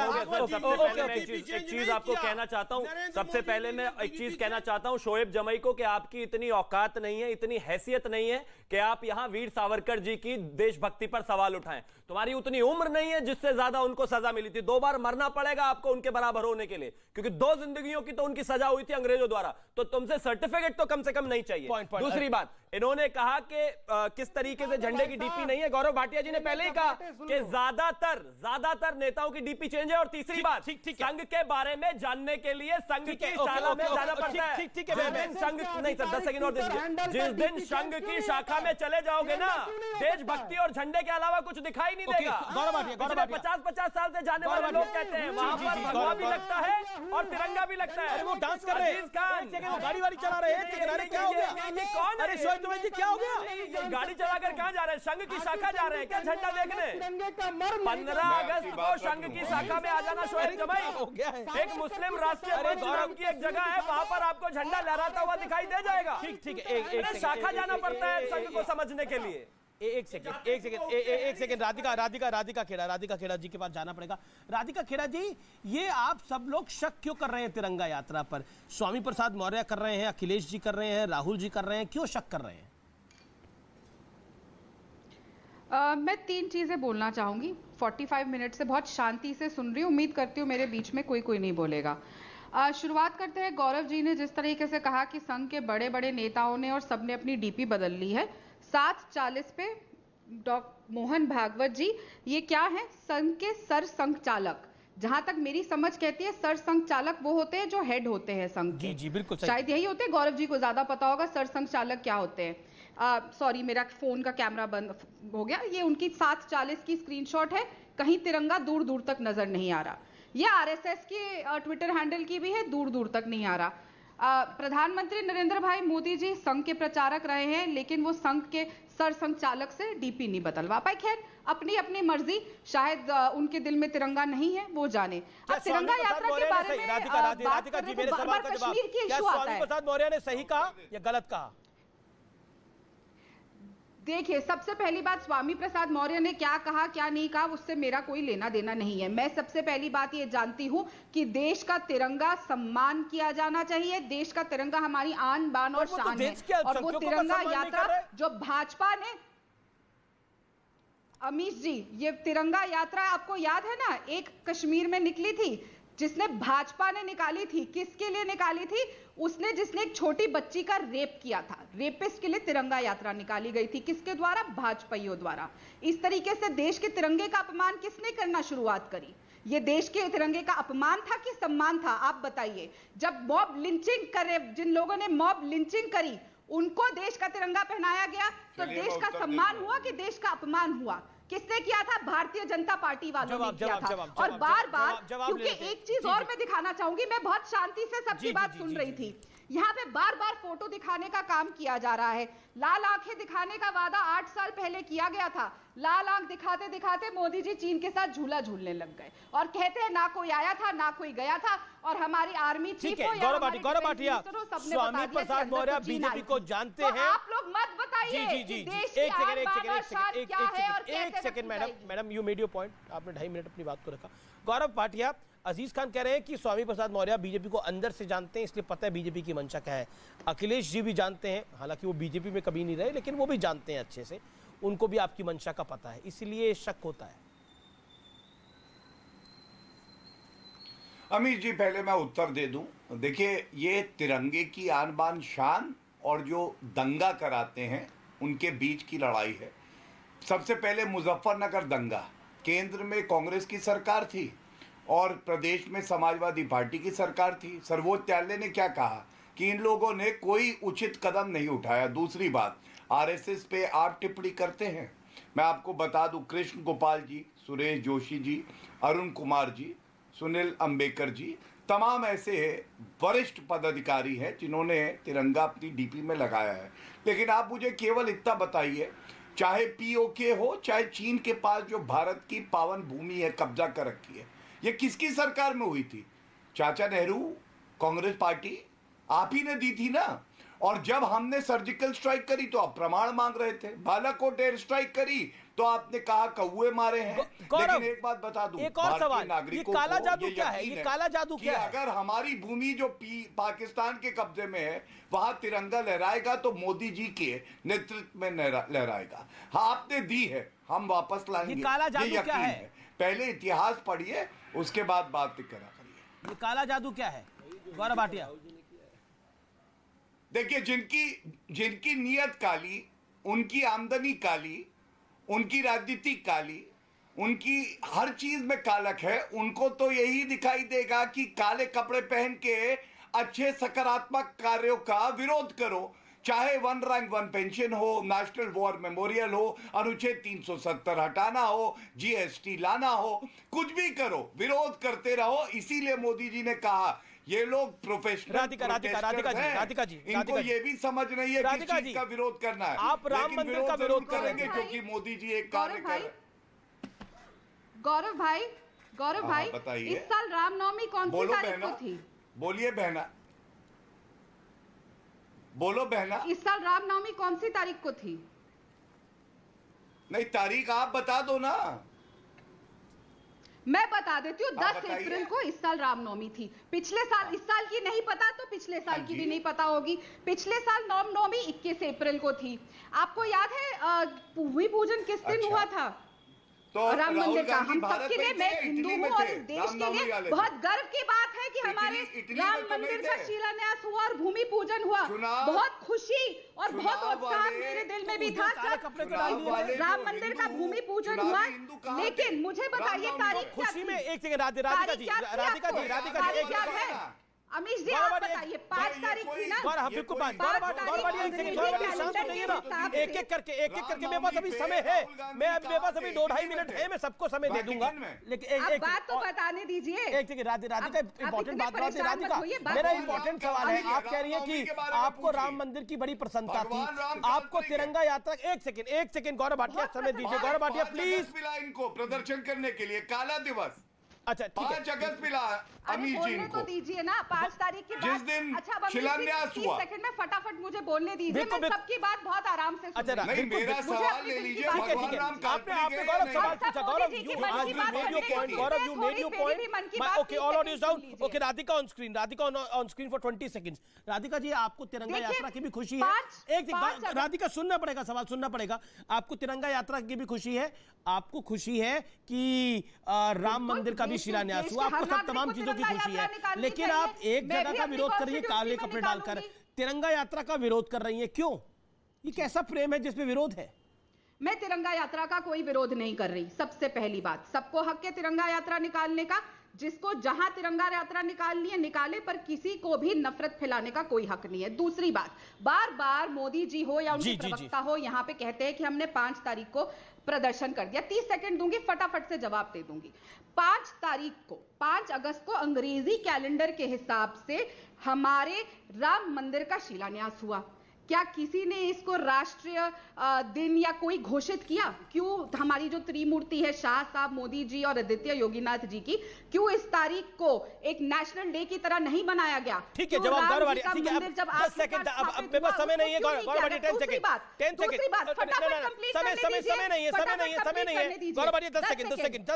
एक चीज आपको कहना चाहता हूं, सबसे पहले मैं एक चीज कहना चाहता हूं शोएब जमाई को कि आपकी इतनी औकात नहीं है, इतनी हैसियत नहीं है कि आप यहां वीर सावरकर जी की देशभक्ति पर सवाल उठाएं। तुम्हारी उतनी उम्र नहीं है जिससे ज्यादा उनको सजा मिली थी। 2 बार मरना पड़ेगा आपको उनके बराबर होने के लिए, क्योंकि 2 जिंदगियों की तो उनकी सजा हुई थी अंग्रेजों द्वारा, तो तुमसे सर्टिफिकेट तो कम से कम नहीं चाहिए। दूसरी बात, इन्होंने कहा कि किस तरीके से झंडे की डीपी नहीं है। गौरव भाटिया जी ने पहले ही कहा कि ज्यादातर नेताओं की डीपी चेंज है। और तीसरी बात, संघ के बारे में जानने के लिए संघ की शाखा में जाना पड़ता है। संघ नहीं सर, 10 सेकंड और दीजिए। जिस दिन संघ की शाखा में चले जाओगे ना, देशभक्ति और झंडे के अलावा कुछ दिखाई नहीं देगा। 50-50 साल से जाने वाले लोग कहते हैं वहां पर भगवा भी लगता है और तिरंगा भी लगता है। अरे वो डांस कर रहे हैं, गाड़ी वाड़ी चला रहे हैं, क्या हो गया? कौन? अरे शोएब जमाई जी क्या हो गया? गाड़ी चलाकर कहां जा रहे हैं? संघ की शाखा जा रहे हैं क्या झंडा देखने? 15 अगस्त को संघ की शाखा में आ जाना शोएब जमाई। हो गया है। एक मुस्लिम राष्ट्रीय मंच नाम की एक जगह है, वहां पर आपको झंडा लहराता हुआ दिखाई दे जाएगा। ठीक है, शाखा जाना पड़ता है संघ को समझने के लिए। एक सेकंड राधिका खेड़ा जी के पास जाना पड़ेगा। राधिका खेड़ा जी, ये आप सब लोग शक क्यों कर रहे हैं तिरंगा यात्रा पर? स्वामी प्रसाद मौर्य कर रहे हैं, अखिलेश जी कर रहे हैं, राहुल जी कर रहे हैं, क्यों शक कर रहे हैं? मैं 3 चीजें बोलना चाहूंगी। 45 मिनट से बहुत शांति से सुन रही हूँ, उम्मीद करती हूँ मेरे बीच में कोई नहीं बोलेगा। शुरुआत करते हैं। गौरव जी ने जिस तरीके से कहा कि संघ के बड़े बड़े नेताओं ने और सबने अपनी डीपी बदल ली है। 7:40 पे मोहन भागवत जी, ये क्या है? संघ के सर संघ चालक। जहां तक मेरी समझ कहती है, सर संघ चालक वो होते हैं जो हेड होते हैं संघ के। जी बिल्कुल, शायद यही होते हैं। गौरव जी को ज्यादा पता होगा सर संघ चालक क्या होते हैं। सॉरी, मेरा फोन का कैमरा बंद हो गया। ये उनकी 7:40 की स्क्रीनशॉट है। कहीं तिरंगा दूर दूर तक नजर नहीं आ रहा। ये आरएसएस की ट्विटर हैंडल की भी है, दूर दूर तक नहीं आ रहा। प्रधानमंत्री नरेंद्र भाई मोदी जी संघ के प्रचारक रहे हैं, लेकिन वो संघ के सर संघ चालक से डीपी नहीं बदलवा पाए। खैर, अपनी अपनी मर्जी, शायद उनके दिल में तिरंगा नहीं है, वो जाने। अब तिरंगा यात्रा के बारे में राधिका जी, मेरे सवाल का जवाब, क्या स्वामी प्रसाद मौर्य ने सही कहा या गलत कहा? देखिए, सबसे पहली बात, स्वामी प्रसाद मौर्य ने क्या कहा क्या नहीं कहा उससे मेरा कोई लेना देना नहीं है। मैं सबसे पहली बात ये जानती हूं कि देश का तिरंगा सम्मान किया जाना चाहिए। देश का तिरंगा हमारी आन बान और शान है। और वो तिरंगा यात्रा जो भाजपा ने, अमीश जी, ये तिरंगा यात्रा आपको याद है ना, एक कश्मीर में निकली थी जिसने भाजपा ने निकाली थी। किसके लिए निकाली थी? उसने जिसने एक छोटी बच्ची का रेप किया था, रेपिस्ट के लिए तिरंगा यात्रा निकाली गई थी। किसके द्वारा? भाजपाइयों द्वारा। इस तरीके से देश के तिरंगे का अपमान किसने करना शुरुआत करी? ये देश के तिरंगे का अपमान था कि सम्मान था? आप बताइए। जब मॉब लिंचिंग करे, जिन लोगों ने मॉब लिंचिंग करी, उनको देश का तिरंगा पहनाया गया, तो देश का सम्मान हुआ कि देश का अपमान हुआ? किसने किया था? भारतीय जनता पार्टी वालों ने किया था। और बार बार, क्योंकि एक चीज और मैं दिखाना चाहूंगी, मैं बहुत शांति से सबकी बात सुन रही थी। यहाँ पे बार बार फोटो दिखाने का काम किया जा रहा है। लाल आंखें दिखाने का वादा 8 साल पहले किया गया था। लाल आंख दिखाते दिखाते मोदी जी चीन के साथ झूला झूलने लग गए और कहते हैं ना कोई आया था ना कोई गया था और हमारी आर्मी चीफ हो या गौरव भाटिया, स्वामी प्रसाद मौर्य बीजेपी को जानते हैं। आप लोग मत बताइए एक second madam, you made your point, आपने 2.5 मिनट अपनी बात को रखा। गौरव भाटिया, अजीज खान कह रहे हैं कि स्वामी प्रसाद मौर्य बीजेपी को अंदर से जानते हैं, इसलिए पता है बीजेपी की मंशा क्या है। अखिलेश जी भी जानते हैं, हालांकि वो बीजेपी में कभी नहीं रहे, लेकिन वो भी जानते हैं अच्छे से, उनको भी आपकी मंशा का पता है, इसलिए शक होता है। अमीर जी, पहले मैं उत्तर दे दूं। देखिए, ये तिरंगे की आन बान शान और जो दंगा कराते हैं उनके बीच की लड़ाई है। सबसे पहले मुजफ्फरनगर दंगा, केंद्र में कांग्रेस की सरकार थी और प्रदेश में समाजवादी पार्टी की सरकार थी। सर्वोच्च न्यायालय ने क्या कहा कि इन लोगों ने कोई उचित कदम नहीं उठाया। दूसरी बात, आरएसएस पे आप टिप्पणी करते हैं। मैं आपको बता दूं, कृष्ण गोपाल जी, सुरेश जोशी जी, अरुण कुमार जी, सुनील अंबेकर जी, तमाम ऐसे वरिष्ठ पदाधिकारी हैं जिन्होंने तिरंगा अपनी डीपी में लगाया है। लेकिन आप मुझे केवल इतना बताइए, चाहे पीओके हो चाहे चीन के पास जो भारत की पावन भूमि है कब्जा कर रखी है, ये किसकी सरकार में हुई थी? चाचा नेहरू, कांग्रेस पार्टी आप ही ने दी थी ना। और जब हमने सर्जिकल स्ट्राइक करी तो आप प्रमाण मांग रहे थे। बालाकोट एयर स्ट्राइक करी तो आपने कहा कौवे मारे हैं। लेकिन एक बात बता दूं, एक और सवाल, ये काला जादू क्या है? ये काला जादू क्या है? अगर हमारी भूमि जो पाकिस्तान के कब्जे में है वहां तिरंगा लहराएगा तो मोदी जी के नेतृत्व में लहराएगा। हाँ, आपने दी है, हम वापस लाएंगे। ये काला जादू क्या है? पहले इतिहास पढ़िए, उसके बाद बात करा करिए। ये काला जादू क्या है गौरव भाटिया? देखिए, जिनकी नीयत काली, उनकी आमदनी काली, उनकी राजनीति काली, उनकी हर चीज में कालक है, उनको तो यही दिखाई देगा कि काले कपड़े पहन के अच्छे सकारात्मक कार्यों का विरोध करो। चाहे 1 रैंक 1 पेंशन हो, नेशनल वॉर मेमोरियल हो, अनुच्छेद 370 हटाना हो, जीएसटी लाना हो, कुछ भी करो, विरोध करते रहो। इसीलिए मोदी जी ने कहा ये लोग प्रोफेशनल राधिका जी, इनको ये भी समझ नहीं है किस चीज का विरोध करना है। आप राम मंदिर का विरोध करेंगे क्योंकि मोदी जी एक कार्य कर रहे। गौरव भाई, बताइए, इस साल रामनवमी कौन सी तारीख को थी? बोलिए बहना, बोलो बहना। इस साल रामनवमी कौन सी तारीख को थी? नहीं, तारीख आप बता दो ना। मैं बता देती हूँ, 10 अप्रैल को इस साल रामनवमी थी। पिछले साल, इस साल की नहीं पता तो पिछले साल की भी नहीं पता होगी। पिछले साल रामनवमी 21 अप्रैल को थी। आपको याद है भूमि पूजन किस दिन हुआ था? तो राम मंदिर का। हम सबके लिए, मैं हिंदू हूँ और इस देश के लिए बहुत गर्व की बात है कि हमारे राम मंदिर का शिलान्यास हुआ और भूमि पूजन हुआ। बहुत खुशी और बहुत उत्साह मेरे दिल में भी था जब राम मंदिर का भूमि पूजन हुआ। लेकिन मुझे बताइए तारीख क्या थी? एक सेकंड राधिका जी, अमीश जी आप बताइए, 5 तारीख थी ना? बिल्कुल 5। एक एक करके मेरे पास अभी समय है, मेरे पास अभी 2-2.5 मिनट है, मैं सबको समय दे दूंगा। लेकिन एक बात तो बताने दीजिए। एक सेकंड राधिका, इंपॉर्टेंट बात है राधिका, मेरा इंपॉर्टेंट सवाल है। आप कह रही है कि आपको राम मंदिर की बड़ी प्रसन्नता थी, आपको तिरंगा यात्रा। एक सेकंड गौरव भाटिया, समय दीजिए। गौरव भाटिया प्लीज। इनको प्रदर्शन करने के लिए काला दिवस, अच्छा 5 अगस्त मिला अमीश जी को। तो दीजिए ना, 5 तारीख की जिस दिन शिलान्यास हुआ। 30 सेकंड में फटाफट मुझे बोलने दीजिए, मैं सबकी बात बहुत आराम से सुनूंगी। अच्छा, नहीं, मेरा सवाल ले लीजिए। आपने गौरव सवाल पूछा। Gaurav you made your point. Okay, all audios down. Okay, Radhika on screen for 20 seconds. Radhika ji, आपको तिरंगा यात्रा की भी खुशी है? एक राधिका, सुनना पड़ेगा, सवाल सुनना पड़ेगा। आपको तिरंगा यात्रा की भी खुशी है? आपको खुशी है कि राम मंदिर का भी शिलान्यास हुआ, आपको सब तमाम चीजों की खुशी है, लेकिन आप एक जगह का विरोध कर रही है काले कपड़े डालकर, तिरंगा यात्रा का विरोध कर रही है, क्यों? ये कैसा प्रेम है जिसमें विरोध है? मैं तिरंगा यात्रा का कोई विरोध नहीं कर रही। सबसे पहली बात, सबको हक है तिरंगा यात्रा निकालने का। जिसको जहां तिरंगा यात्रा निकालनी है निकाले, पर किसी को भी नफरत फैलाने का कोई हक नहीं है। दूसरी बात, बार बार मोदी जी हो या उनके प्रवक्ता हो यहाँ पे कहते हैं कि हमने 5 तारीख को प्रदर्शन कर दिया। 30 सेकंड दूंगी, फटाफट से जवाब दे दूंगी। 5 तारीख को, 5 अगस्त को अंग्रेजी कैलेंडर के हिसाब से हमारे राम मंदिर का शिलान्यास हुआ। क्या किसी ने इसको राष्ट्रीय दिन या कोई घोषित किया? क्यों हमारी जो त्रिमूर्ति है, शाह साहब, मोदी जी और आदित्य योगीनाथ जी की, क्यों इस तारीख को एक नेशनल डे की तरह नहीं बनाया गया? ठीक है, जवाब गौरवाड़ी। ठीक है, अब 10 सेकंड, अब मेरे पास समय नहीं है गौरवाड़ी। 10 सेकंड, 10 सेकंड, समय नहीं है गौरवाड़ी। 10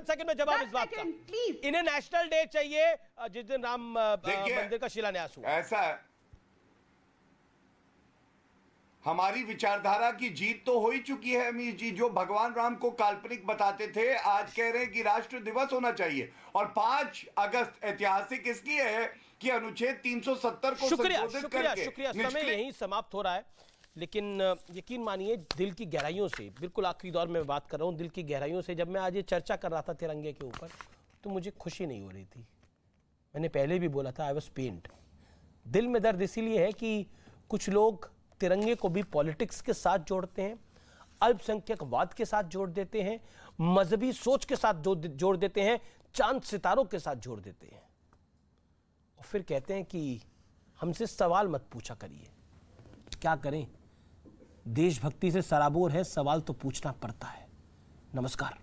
सेकंड में जवाब इस बात का। इन्हें नेशनल डे चाहिए जिस दिन राम मंदिर का शिलान्यास हुआ। ऐसा है, हमारी विचारधारा की जीत तो हो ही चुकी है अमीर जी। जो भगवान राम को काल्पनिक बताते थे, आज कह रहे हैं कि राष्ट्र दिवस होना चाहिए। और 5 अगस्त ऐतिहासिक इसलिए है कि अनुच्छेद 370 को संशोधित करके शुक्रिया। समय यहीं समाप्त हो रहा है, लेकिन यकीन मानिए दिल की गहराइयों से, बिल्कुल आखिरी दौर में बात कर रहा हूँ, दिल की गहराइयों से जब मैं आज ये चर्चा कर रहा था तिरंगे के ऊपर, तो मुझे खुशी नहीं हो रही थी। मैंने पहले भी बोला था, आई वाज पेन्ड। दिल में दर्द इसीलिए है कि कुछ लोग तिरंगे को भी पॉलिटिक्स के साथ जोड़ते हैं, अल्पसंख्यकवाद के साथ जोड़ देते हैं, मजहबी सोच के साथ जोड़ देते हैं, चांद सितारों के साथ जोड़ देते हैं, और फिर कहते हैं कि हमसे सवाल मत पूछा करिए। क्या करें, देशभक्ति से सराबोर है, सवाल तो पूछना पड़ता है। नमस्कार।